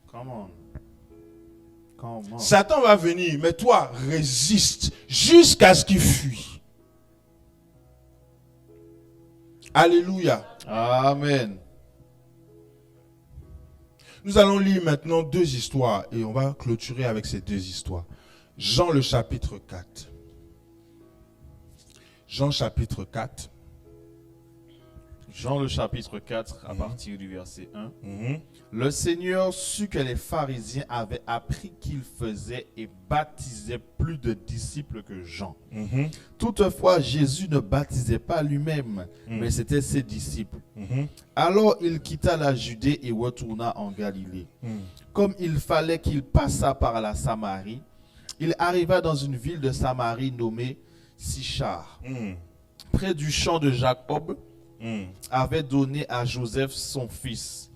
Come on. Come on. Satan va venir, mais toi, résiste jusqu'à ce qu'il fuit. Alléluia. Amen. Nous allons lire maintenant 2 histoires et on va clôturer avec ces 2 histoires. Jean le chapitre 4. Jean chapitre 4. Jean le chapitre 4 à partir du verset 1. Le Seigneur sut que les pharisiens avaient appris qu'il faisait et baptisait plus de disciples que Jean. Toutefois, Jésus ne baptisait pas lui-même, mais c'était ses disciples. Alors il quitta la Judée et retourna en Galilée. Comme il fallait qu'il passât par la Samarie, il arriva dans une ville de Samarie nommée Sichar, près du champ de Jacob, avait donné à Joseph son fils.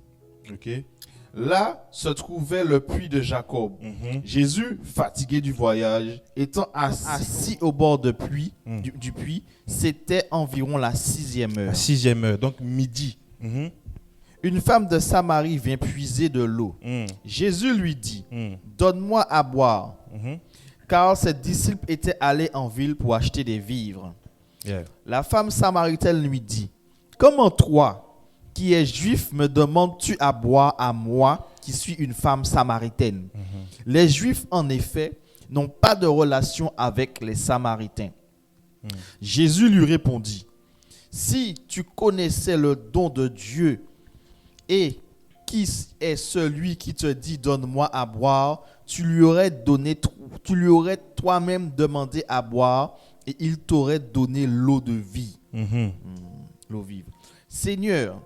Là se trouvait le puits de Jacob. Jésus, fatigué du voyage, étant assis au bord du puits, c'était environ la 6e heure. La 6e heure, donc midi. Une femme de Samarie vint puiser de l'eau. Jésus lui dit, donne-moi à boire. Car ses disciples étaient allés en ville pour acheter des vivres. La femme samaritaine lui dit, comment toi, qui es juif, me demandes-tu à boire à moi, qui suis une femme samaritaine? Les Juifs, en effet, n'ont pas de relation avec les Samaritains. Jésus lui répondit, si tu connaissais le don de Dieu et qui est celui qui te dit donne-moi à boire, tu lui aurais toi-même demandé à boire et il t'aurait donné l'eau de vie. L'eau vive. Seigneur,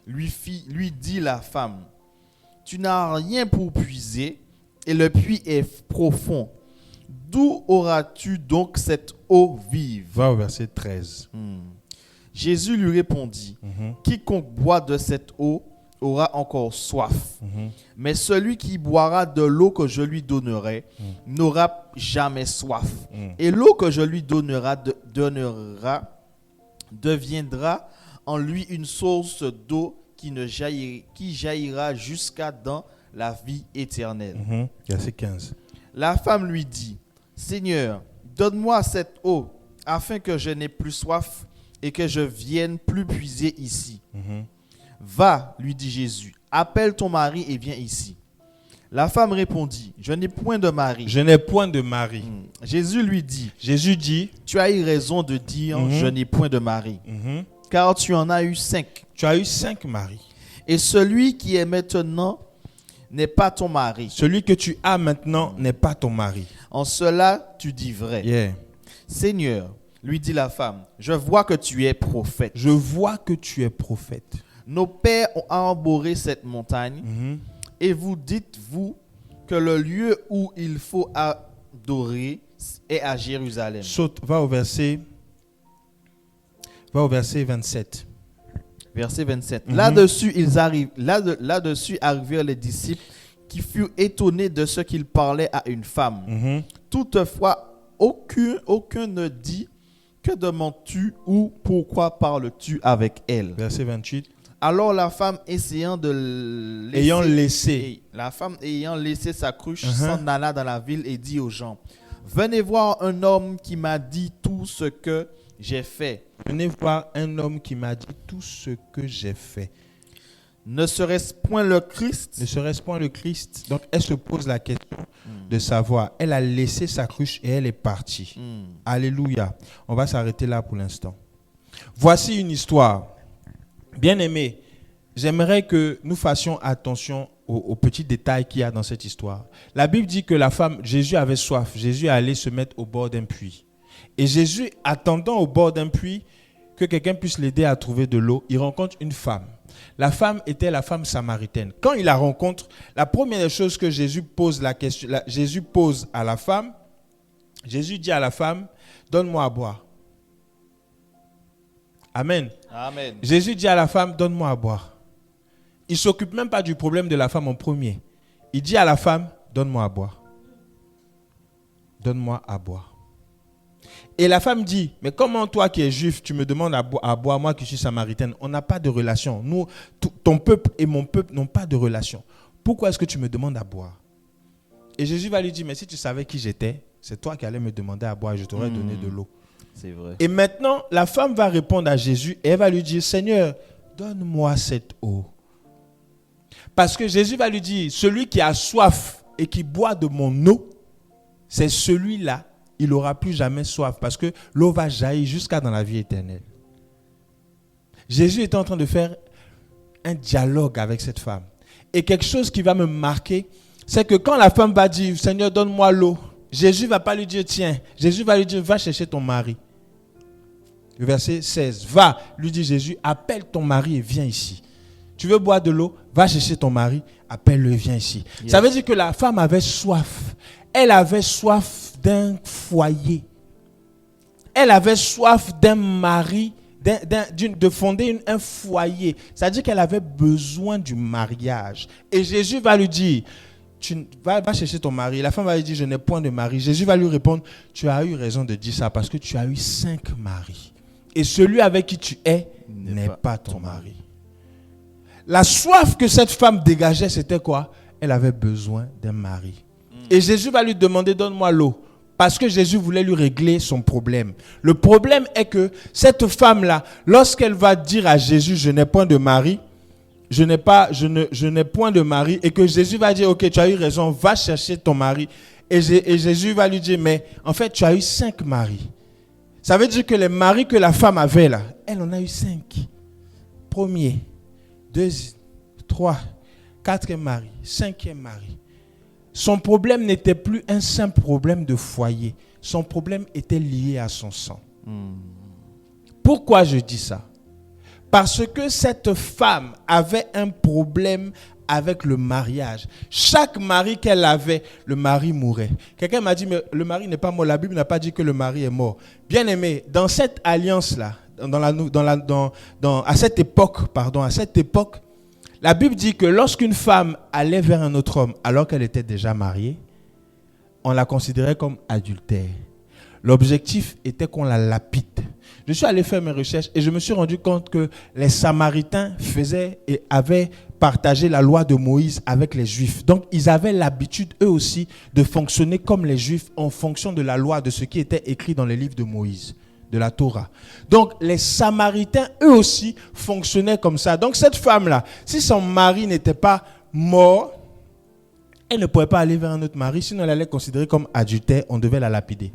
lui dit la femme, tu n'as rien pour puiser et le puits est profond. D'où auras-tu donc cette eau vive? Va au verset 13. Jésus lui répondit, quiconque boit de cette eau aura encore soif. Mais celui qui boira de l'eau que je lui donnerai n'aura jamais soif. Et l'eau que je lui donnerai deviendra en lui une source d'eau qui jaillira jusqu'à dans la vie éternelle. Verset 15. La femme lui dit, Seigneur, donne-moi cette eau afin que je n'ai plus soif et que je vienne plus puiser ici. Va, lui dit Jésus, appelle ton mari et viens ici. La femme répondit, je n'ai point de mari. Je n'ai point de mari. Jésus lui dit, tu as eu raison de dire, je n'ai point de mari, car tu en as eu 5. Tu as eu 5 maris. Et celui qui est maintenant n'est pas ton mari. Celui que tu as maintenant n'est pas ton mari. En cela, tu dis vrai. Yeah. Seigneur, lui dit la femme, je vois que tu es prophète. Je vois que tu es prophète. Nos pères ont arboré cette montagne Mhm. et vous dites-vous que le lieu où il faut adorer est à Jérusalem. Saute, va au verset 27. Verset 27. Mhm. Là-dessus arrivèrent les disciples qui furent étonnés de ce qu'il parlait à une femme. Mhm. Toutefois, aucun ne dit que demandes-tu ou pourquoi parles-tu avec elle. Verset 28. Alors la femme essayant de laisser sa cruche s'en alla dans la ville et dit aux gens, venez voir un homme qui m'a dit tout ce que j'ai fait. Venez voir un homme qui m'a dit tout ce que j'ai fait. Ne serait-ce point le Christ? Ne serait-ce point le Christ? Donc elle se pose la question de savoir. Elle a laissé sa cruche et elle est partie. Alléluia. On va s'arrêter là pour l'instant. Voici une histoire. Bien-aimés, j'aimerais que nous fassions attention aux petits détails qu'il y a dans cette histoire. La Bible dit que la femme, Jésus avait soif. Jésus est allé se mettre au bord d'un puits. Et Jésus, attendant au bord d'un puits, que quelqu'un puisse l'aider à trouver de l'eau, il rencontre une femme. La femme était la femme samaritaine. Quand il la rencontre, la première chose que Jésus pose à la femme, Jésus dit à la femme, donne-moi à boire. Amen. Amen. Jésus dit à la femme, donne-moi à boire. Il ne s'occupe même pas du problème de la femme en premier. Il dit à la femme, donne-moi à boire. Donne-moi à boire. Et la femme dit, mais comment toi qui es juif, tu me demandes à boire, moi qui suis samaritaine? On n'a pas de relation. Nous, ton peuple et mon peuple n'ont pas de relation. Pourquoi est-ce que tu me demandes à boire? Et Jésus va lui dire, mais si tu savais qui j'étais, c'est toi qui allais me demander à boire et je t'aurais donné de l'eau. C'est vrai. Et maintenant, la femme va répondre à Jésus et elle va lui dire, Seigneur, donne-moi cette eau. Parce que Jésus va lui dire, celui qui a soif et qui boit de mon eau, c'est celui-là, il n'aura plus jamais soif parce que l'eau va jaillir jusqu'à dans la vie éternelle. Jésus est en train de faire un dialogue avec cette femme. Et quelque chose qui va me marquer, c'est que quand la femme va dire, Seigneur, donne-moi l'eau, Jésus ne va pas lui dire, tiens. Jésus va lui dire, va chercher ton mari. Le verset 16, va, lui dit Jésus, appelle ton mari et viens ici. Tu veux boire de l'eau, va chercher ton mari, appelle-le et viens ici. Yes. Ça veut dire que la femme avait soif. Elle avait soif d'un foyer. Elle avait soif d'un mari, de fonder un foyer. C'est-à-dire qu'elle avait besoin du mariage. Et Jésus va lui dire, va chercher ton mari. La femme va lui dire, je n'ai point de mari. Jésus va lui répondre, tu as eu raison de dire ça parce que tu as eu 5 maris. Et celui avec qui tu es n'est pas ton mari. La soif que cette femme dégageait, c'était quoi? Elle avait besoin d'un mari. Et Jésus va lui demander, donne-moi l'eau. Parce que Jésus voulait lui régler son problème. Le problème est que cette femme-là, lorsqu'elle va dire à Jésus, je n'ai point de mari, je n'ai point de mari, et que Jésus va dire, ok, tu as eu raison, va chercher ton mari. Et Jésus va lui dire, mais en fait, tu as eu 5 maris. Ça veut dire que les maris que la femme avait là, elle en a eu 5. Premier, 2, 3, 4e mari, 5e mari. Son problème n'était plus un simple problème de foyer. Son problème était lié à son sang. Pourquoi je dis ça? Parce que cette femme avait un problème avec le mariage. Chaque mari qu'elle avait, le mari mourait. Quelqu'un m'a dit, mais le mari n'est pas mort. La Bible n'a pas dit que le mari est mort. Bien aimé, dans cette alliance-là, à cette époque, la Bible dit que lorsqu'une femme allait vers un autre homme alors qu'elle était déjà mariée, on la considérait comme adultère. L'objectif était qu'on la lapide. Je suis allé faire mes recherches et je me suis rendu compte que les Samaritains avaient partagé la loi de Moïse avec les Juifs. Donc, ils avaient l'habitude, eux aussi, de fonctionner comme les Juifs en fonction de la loi, de ce qui était écrit dans les livres de Moïse, de la Torah. Donc, les Samaritains, eux aussi, fonctionnaient comme ça. Donc, cette femme-là, si son mari n'était pas mort, elle ne pouvait pas aller vers un autre mari, sinon elle allait considérer comme adultère, on devait la lapider.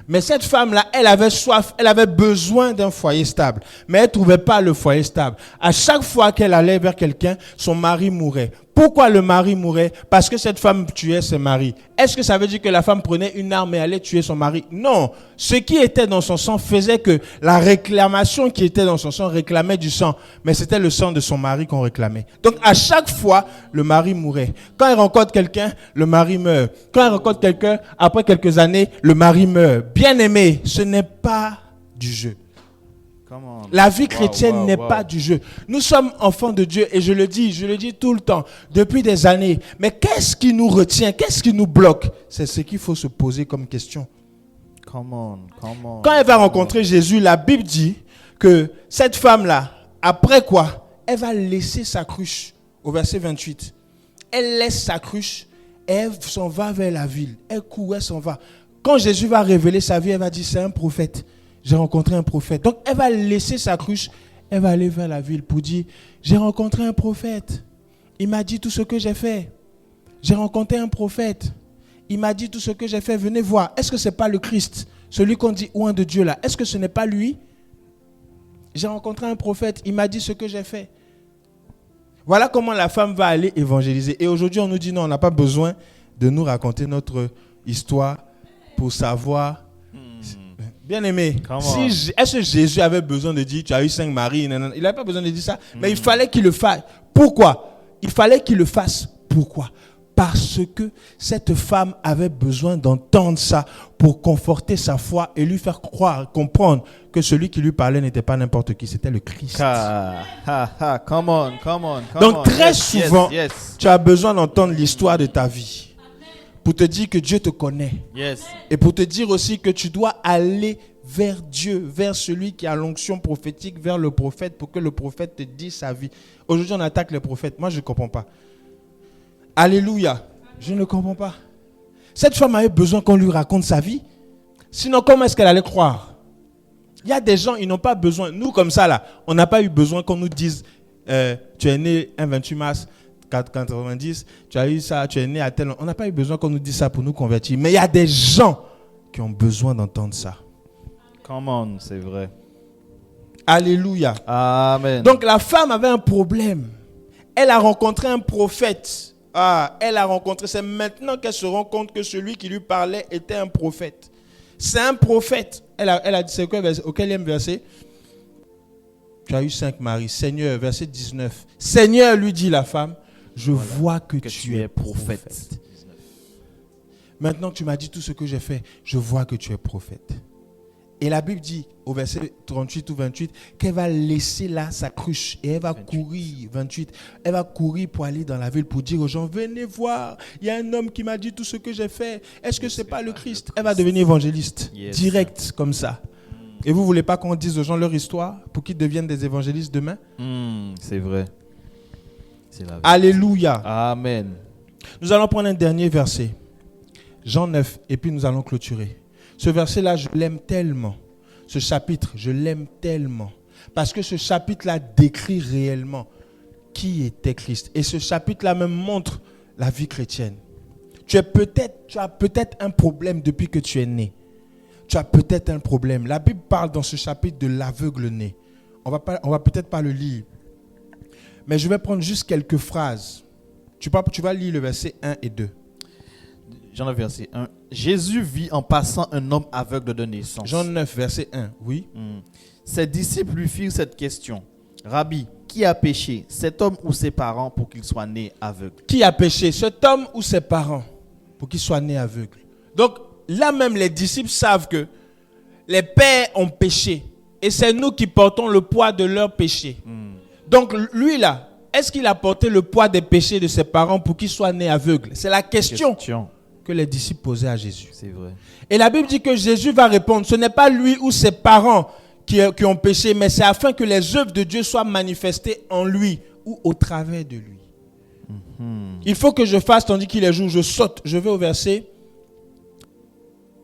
Mais cette femme-là, elle avait soif, elle avait besoin d'un foyer stable. Mais elle ne trouvait pas le foyer stable. À chaque fois qu'elle allait vers quelqu'un, son mari mourait. Pourquoi le mari mourait? Parce que cette femme tuait son mari. Est-ce que ça veut dire que la femme prenait une arme et allait tuer son mari? Non. Ce qui était dans son sang faisait que la réclamation qui était dans son sang réclamait du sang. Mais c'était le sang de son mari qu'on réclamait. Donc à chaque fois, le mari mourait. Quand il rencontre quelqu'un, le mari meurt. Quand il rencontre quelqu'un, après quelques années, le mari meurt. Bien aimé, ce n'est pas du jeu. La vie chrétienne n'est pas du jeu. Nous sommes enfants de Dieu et je le dis tout le temps, depuis des années. Mais qu'est-ce qui nous retient? Qu'est-ce qui nous bloque? C'est ce qu'il faut se poser comme question. Quand elle va rencontrer Jésus, la Bible dit que cette femme-là, après quoi? Elle va laisser sa cruche. Au verset 28. Elle laisse sa cruche et elle s'en va vers la ville. Elle court, elle s'en va. Quand Jésus va révéler sa vie, elle va dire c'est un prophète. J'ai rencontré un prophète. Donc, elle va laisser sa cruche. Elle va aller vers la ville pour dire, j'ai rencontré un prophète. Il m'a dit tout ce que j'ai fait. J'ai rencontré un prophète. Il m'a dit tout ce que j'ai fait. Venez voir. Est-ce que ce n'est pas le Christ? Celui qu'on dit oint de Dieu là. Est-ce que ce n'est pas lui? J'ai rencontré un prophète. Il m'a dit ce que j'ai fait. Voilà comment la femme va aller évangéliser. Et aujourd'hui, on nous dit non, on n'a pas besoin de nous raconter notre histoire pour savoir... Bien aimé, est-ce que Jésus avait besoin de dire tu as eu 5 maris? Il n'avait pas besoin de dire ça, mais il fallait qu'il le fasse. Pourquoi? Il fallait qu'il le fasse. Pourquoi? Parce que cette femme avait besoin d'entendre ça pour conforter sa foi et lui faire comprendre que celui qui lui parlait n'était pas n'importe qui, c'était le Christ. Come on. Donc très souvent, tu as besoin d'entendre l'histoire de ta vie. Pour te dire que Dieu te connaît. Yes. Et pour te dire aussi que tu dois aller vers Dieu, vers celui qui a l'onction prophétique, vers le prophète, pour que le prophète te dise sa vie. Aujourd'hui, on attaque les prophètes. Moi, je ne comprends pas. Alléluia. Je ne comprends pas. Cette femme avait besoin qu'on lui raconte sa vie. Sinon, comment est-ce qu'elle allait croire? Il y a des gens, ils n'ont pas besoin. Nous, comme ça, là, on n'a pas eu besoin qu'on nous dise tu es né un 28 mars 90, tu as eu ça, tu es né à tel... On n'a pas eu besoin qu'on nous dise ça pour nous convertir. Mais il y a des gens qui ont besoin d'entendre ça. Come on, c'est vrai. Alléluia. Amen. Donc la femme avait un problème. Elle a rencontré un prophète. C'est maintenant qu'elle se rend compte que celui qui lui parlait était un prophète. C'est un prophète. Elle a dit, c'est quoi, au quatrième verset? Tu as eu 5 maris. Seigneur, verset 19. Seigneur, lui dit la femme, je vois que tu es prophète. Maintenant que tu m'as dit tout ce que j'ai fait, je vois que tu es prophète. Et la Bible dit, au verset 38 ou 28, qu'elle va laisser là sa cruche et elle va courir, 28, elle va courir pour aller dans la ville pour dire aux gens, venez voir, il y a un homme qui m'a dit tout ce que j'ai fait. Est-ce que ce n'est pas le Christ? Elle va devenir évangéliste, direct comme ça. Et vous ne voulez pas qu'on dise aux gens leur histoire pour qu'ils deviennent des évangélistes demain? C'est vrai. C'est la vérité. Alléluia. Amen. Nous allons prendre un dernier verset. Jean 9, et puis nous allons clôturer. Ce verset-là, je l'aime tellement. Ce chapitre, je l'aime tellement. Parce que ce chapitre-là décrit réellement qui était Christ. Et ce chapitre-là même montre la vie chrétienne. Tu as peut-être un problème depuis que tu es né. Tu as peut-être un problème. La Bible parle dans ce chapitre de l'aveugle-né. On va peut-être pas le lire. Mais je vais prendre juste quelques phrases. Tu vas lire le verset 1 et 2. Jean 9, verset 1. Jésus vit en passant un homme aveugle de naissance. Jean 9, verset 1, oui. Ses disciples lui firent cette question. Rabbi, qui a péché, cet homme ou ses parents, pour qu'il soit né aveugle? Qui a péché, cet homme ou ses parents, pour qu'il soit né aveugle? Donc, là même, les disciples savent que les pères ont péché. Et c'est nous qui portons le poids de leur péché. Donc, lui là, est-ce qu'il a porté le poids des péchés de ses parents pour qu'il soit né aveugle? C'est la question que les disciples posaient à Jésus. C'est vrai. Et la Bible dit que Jésus va répondre. Ce n'est pas lui ou ses parents qui ont péché, mais c'est afin que les œuvres de Dieu soient manifestées en lui ou au travers de lui. Il faut que je fasse, tandis qu'il est jour, je saute. Je vais au verset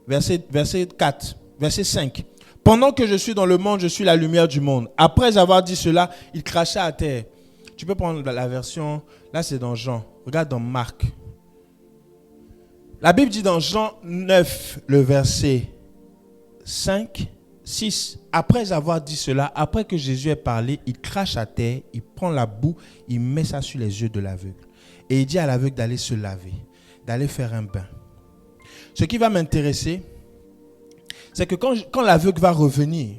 4, verset 5. Pendant que je suis dans le monde, je suis la lumière du monde. Après avoir dit cela, il cracha à terre. Tu peux prendre la version, là c'est dans Jean. Regarde dans Marc. La Bible dit dans Jean 9, le verset 5, 6. Après avoir dit cela, après que Jésus ait parlé, il crache à terre, il prend la boue, il met ça sur les yeux de l'aveugle. Et il dit à l'aveugle d'aller se laver, d'aller faire un bain. Ce qui va m'intéresser, c'est que quand l'aveugle va revenir,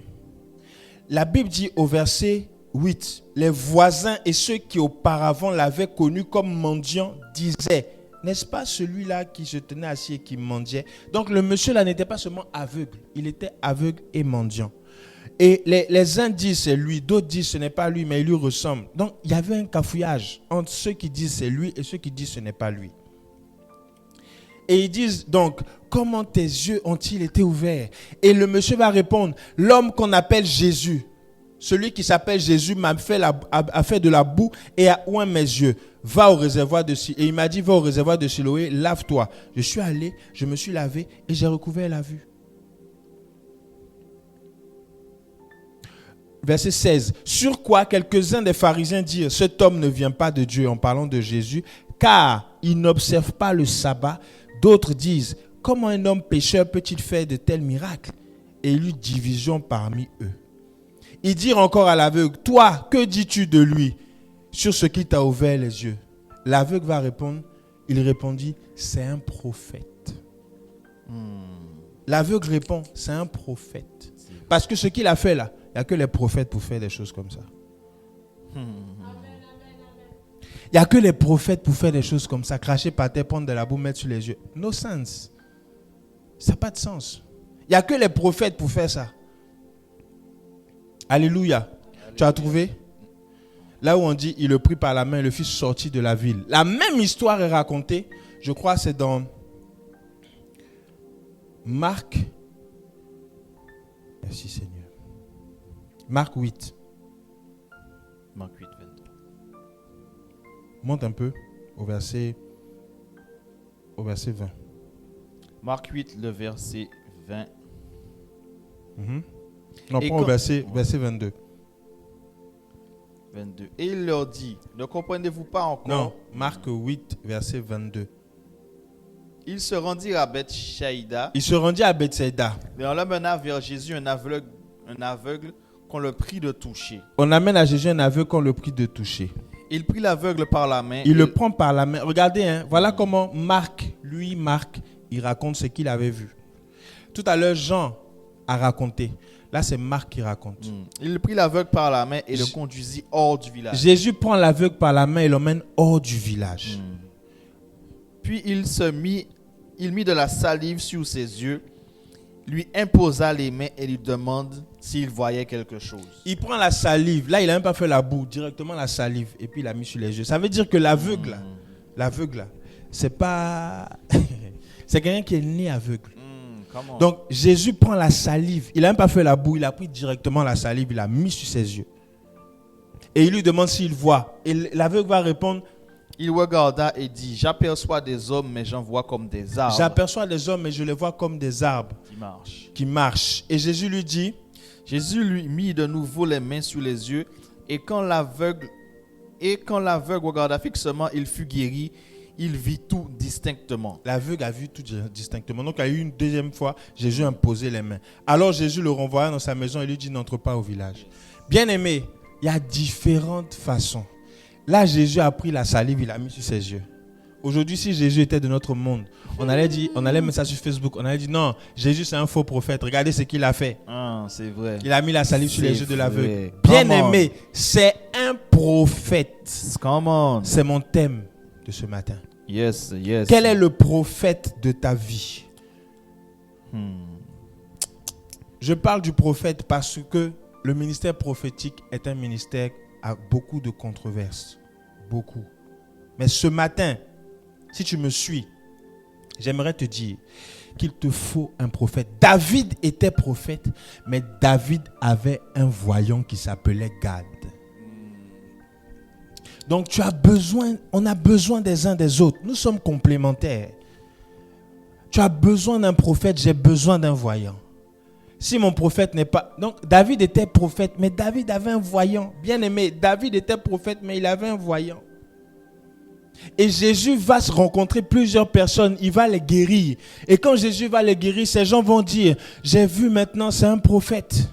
la Bible dit au verset 8, les voisins et ceux qui auparavant l'avaient connu comme mendiant disaient, n'est-ce pas celui-là qui se tenait assis et qui mendiait? Donc le monsieur là n'était pas seulement aveugle, il était aveugle et mendiant. Et les uns disent c'est lui, d'autres disent ce n'est pas lui, mais il lui ressemble. Donc il y avait un cafouillage entre ceux qui disent c'est lui et ceux qui disent ce n'est pas lui. Et ils disent donc, comment tes yeux ont-ils été ouverts? Et le monsieur va répondre, l'homme qu'on appelle Jésus, celui qui s'appelle Jésus a fait de la boue et a oint mes yeux. Va au réservoir de Siloé. Et il m'a dit, va au réservoir de Siloé, lave-toi. Je suis allé, je me suis lavé et j'ai recouvert la vue. Verset 16. Sur quoi quelques-uns des pharisiens dirent, cet homme ne vient pas de Dieu, en parlant de Jésus, car il n'observe pas le sabbat. D'autres disent, comment un homme pécheur peut-il faire de tels miracles? Et il y eut division parmi eux. Ils dirent encore à l'aveugle, toi, que dis-tu de lui sur ce qui t'a ouvert les yeux? L'aveugle va répondre, il répondit, c'est un prophète. L'aveugle répond, c'est un prophète. Parce que ce qu'il a fait là, il n'y a que les prophètes pour faire des choses comme ça. Il n'y a que les prophètes pour faire des choses comme ça. Cracher par terre, prendre de la boue, mettre sur les yeux. No sense. Ça n'a pas de sens. Il n'y a que les prophètes pour faire ça. Alléluia. Tu as trouvé? Là où on dit, il le prit par la main et le fit sortir de la ville. La même histoire est racontée. Je crois que c'est dans Marc. Merci Seigneur. Marc 8. Marc 8, 23. Monte un peu au verset 20. Marc 8, le verset 20. Non, prends au verset 22. 22. Et il leur dit, ne comprenez-vous pas encore? Non, Marc 8, verset 22. Il se rendit à Bethsaïda. Il se rendit à Bethsaïda. Et on l'amena vers Jésus un aveugle qu'on le prie de toucher. On amène à Jésus un aveugle qu'on le prie de toucher. Il prit l'aveugle par la main. Il le prend par la main. Regardez, voilà comment Marc, il raconte ce qu'il avait vu. Tout à l'heure, Jean a raconté. Là, c'est Marc qui raconte. Il prit l'aveugle par la main et le conduisit hors du village. Jésus prend l'aveugle par la main et l'emmène hors du village. Puis il mit de la salive sur ses yeux, lui imposa les mains et lui demande s'il voyait quelque chose. Il prend la salive. Là, il n'a même pas fait la boue. Directement la salive. Et puis, il l'a mis sur les yeux. Ça veut dire que l'aveugle, c'est pas... c'est quelqu'un qui est né aveugle. Donc, Jésus prend la salive. Il n'a même pas fait la boue. Il a pris directement la salive. Il l'a mis sur ses yeux. Et il lui demande s'il voit. Et l'aveugle va répondre. Il regarda et dit, j'aperçois des hommes, mais j'en vois comme des arbres. J'aperçois des hommes, mais je les vois comme des arbres qui marchent. Et Jésus lui mit de nouveau les mains sur les yeux. Et quand l'aveugle regarda fixement, il fut guéri. Il vit tout distinctement. L'aveugle a vu tout distinctement. Donc, il y a eu une deuxième fois, Jésus a imposé les mains. Alors, Jésus le renvoya dans sa maison et lui dit, n'entre pas au village. Bien-aimé, il y a différentes façons. Là, Jésus a pris la salive, il l'a mis sur ses yeux. Aujourd'hui, si Jésus était de notre monde, on allait mettre ça sur Facebook. On allait dire, non, Jésus, c'est un faux prophète. Regardez ce qu'il a fait. C'est vrai. Il a mis la salive sur les yeux de l'aveugle. Bien-aimé, c'est un prophète. C'est mon thème de ce matin. Yes. Quel est le prophète de ta vie? Je parle du prophète parce que le ministère prophétique est un ministère à beaucoup de controverses. Beaucoup. Mais ce matin, si tu me suis, j'aimerais te dire qu'il te faut un prophète. David était prophète, mais David avait un voyant qui s'appelait Gad. Donc on a besoin des uns des autres. Nous sommes complémentaires. Tu as besoin d'un prophète, j'ai besoin d'un voyant. Si mon prophète n'est pas... Donc David était prophète, mais David avait un voyant. Bien aimé, David était prophète, mais il avait un voyant. Et Jésus va se rencontrer plusieurs personnes, il va les guérir. Et quand Jésus va les guérir, ces gens vont dire, j'ai vu maintenant, c'est un prophète.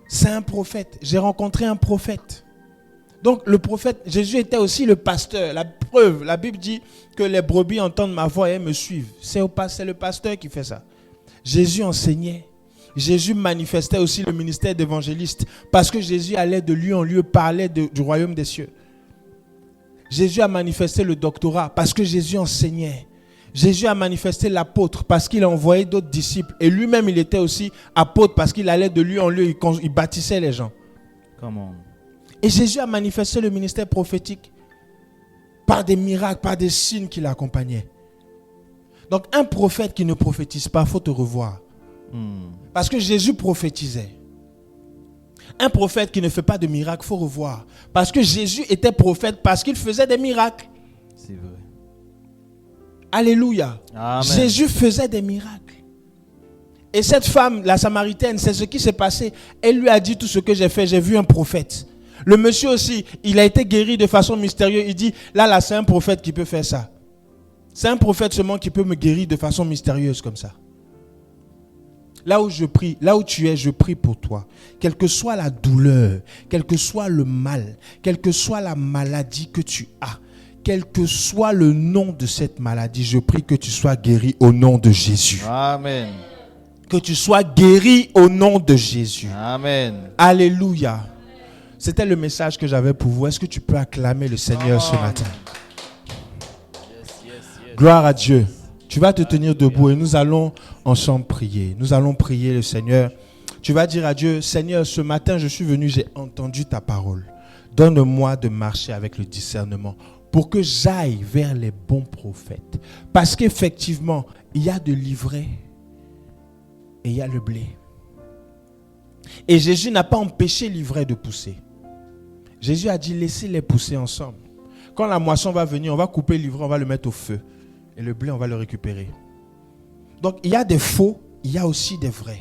C'est un prophète, j'ai rencontré un prophète. Donc le prophète, Jésus était aussi le pasteur. La preuve, la Bible dit que les brebis entendent ma voix et me suivent. C'est le pasteur qui fait ça. Jésus enseignait. Jésus manifestait aussi le ministère d'évangéliste parce que Jésus allait de lieu en lieu parler du royaume des cieux. Jésus a manifesté le doctorat parce que Jésus enseignait. Jésus a manifesté l'apôtre parce qu'il a envoyé d'autres disciples. Et lui-même, il était aussi apôtre parce qu'il allait de lieu en lieu, il baptisait les gens. Comment? Et Jésus a manifesté le ministère prophétique par des miracles, par des signes qui l'accompagnaient. Donc un prophète qui ne prophétise pas, il faut te revoir. Parce que Jésus prophétisait. Un prophète qui ne fait pas de miracles, il faut revoir. Parce que Jésus était prophète parce qu'il faisait des miracles. C'est vrai. Alléluia. Amen. Jésus faisait des miracles. Et cette femme, la Samaritaine, c'est ce qui s'est passé. Elle lui a dit tout ce que j'ai fait, j'ai vu un prophète. Le monsieur aussi, il a été guéri de façon mystérieuse. Il dit, là, c'est un prophète qui peut faire ça. C'est un prophète seulement qui peut me guérir de façon mystérieuse comme ça. Là où je prie, là où tu es, je prie pour toi. Quelle que soit la douleur, quel que soit le mal, quelle que soit la maladie que tu as, quel que soit le nom de cette maladie, je prie que tu sois guéri au nom de Jésus. Amen. Que tu sois guéri au nom de Jésus. Amen. Alléluia. C'était le message que j'avais pour vous. Est-ce que tu peux acclamer le Seigneur ce matin? Gloire à Dieu. Tu vas te tenir debout et nous allons ensemble prier. Nous allons prier le Seigneur. Tu vas dire à Dieu, Seigneur, ce matin je suis venu, j'ai entendu ta parole. Donne-moi de marcher avec le discernement pour que j'aille vers les bons prophètes. Parce qu'effectivement, il y a de l'ivraie et il y a le blé. Et Jésus n'a pas empêché l'ivraie de pousser. Jésus a dit, laissez-les pousser ensemble. Quand la moisson va venir, on va couper l'ivraie, on va le mettre au feu. Et le blé, on va le récupérer. Donc, il y a des faux, il y a aussi des vrais.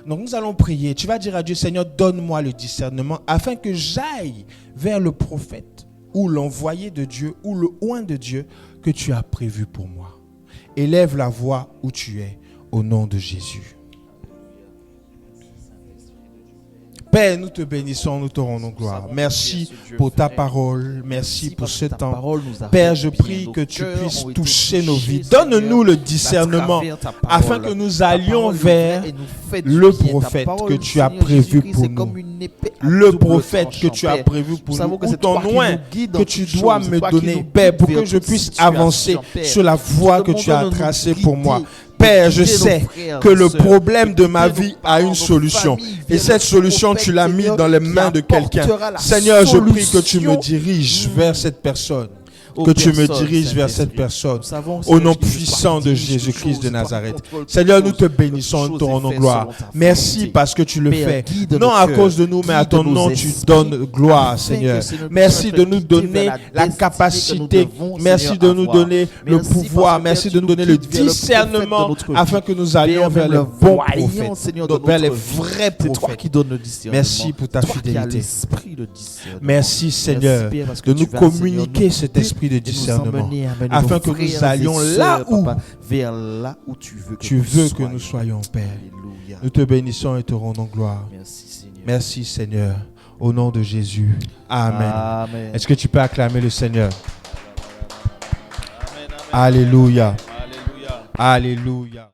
Donc, nous allons prier. Tu vas dire à Dieu, Seigneur, donne-moi le discernement afin que j'aille vers le prophète ou l'envoyé de Dieu ou le oint de Dieu que tu as prévu pour moi. Élève la voix où tu es au nom de Jésus. Père, nous te bénissons, nous te rendons gloire. Merci pour ta parole. Merci pour ce temps. Père, je prie que tu puisses toucher nos vies. Donne-nous le discernement afin que nous allions vers le prophète que tu as prévu pour nous. Le prophète que tu as prévu pour nous. Ou ton oint que tu dois me donner, Père, pour que je puisse avancer sur la voie que tu as tracée pour moi. Père, je sais que le problème de ma vie a une solution. Et cette solution, tu l'as mis dans les mains de quelqu'un. Seigneur, je prie que tu me diriges vers cette personne. Que tu me diriges vers cette personne. Au nom puissant de Jésus-Christ de Nazareth. Seigneur, nous te bénissons, nous te rendons gloire. Merci parce que tu le fais. Non à cause de nous, mais à ton nom, tu donnes gloire, Seigneur. Merci de nous donner la capacité. Merci de nous donner le pouvoir. Merci de nous donner le discernement afin que nous allions vers les bons prophètes, vers les vrais prophètes. Merci pour ta fidélité. Merci, Seigneur, de nous communiquer cet esprit de discernement afin que nous allions là où tu veux que nous soyons, Père. Nous te bénissons et te rendons gloire. Merci, Seigneur. Au nom de Jésus. Amen. Est-ce que tu peux acclamer le Seigneur? Alléluia. Alléluia.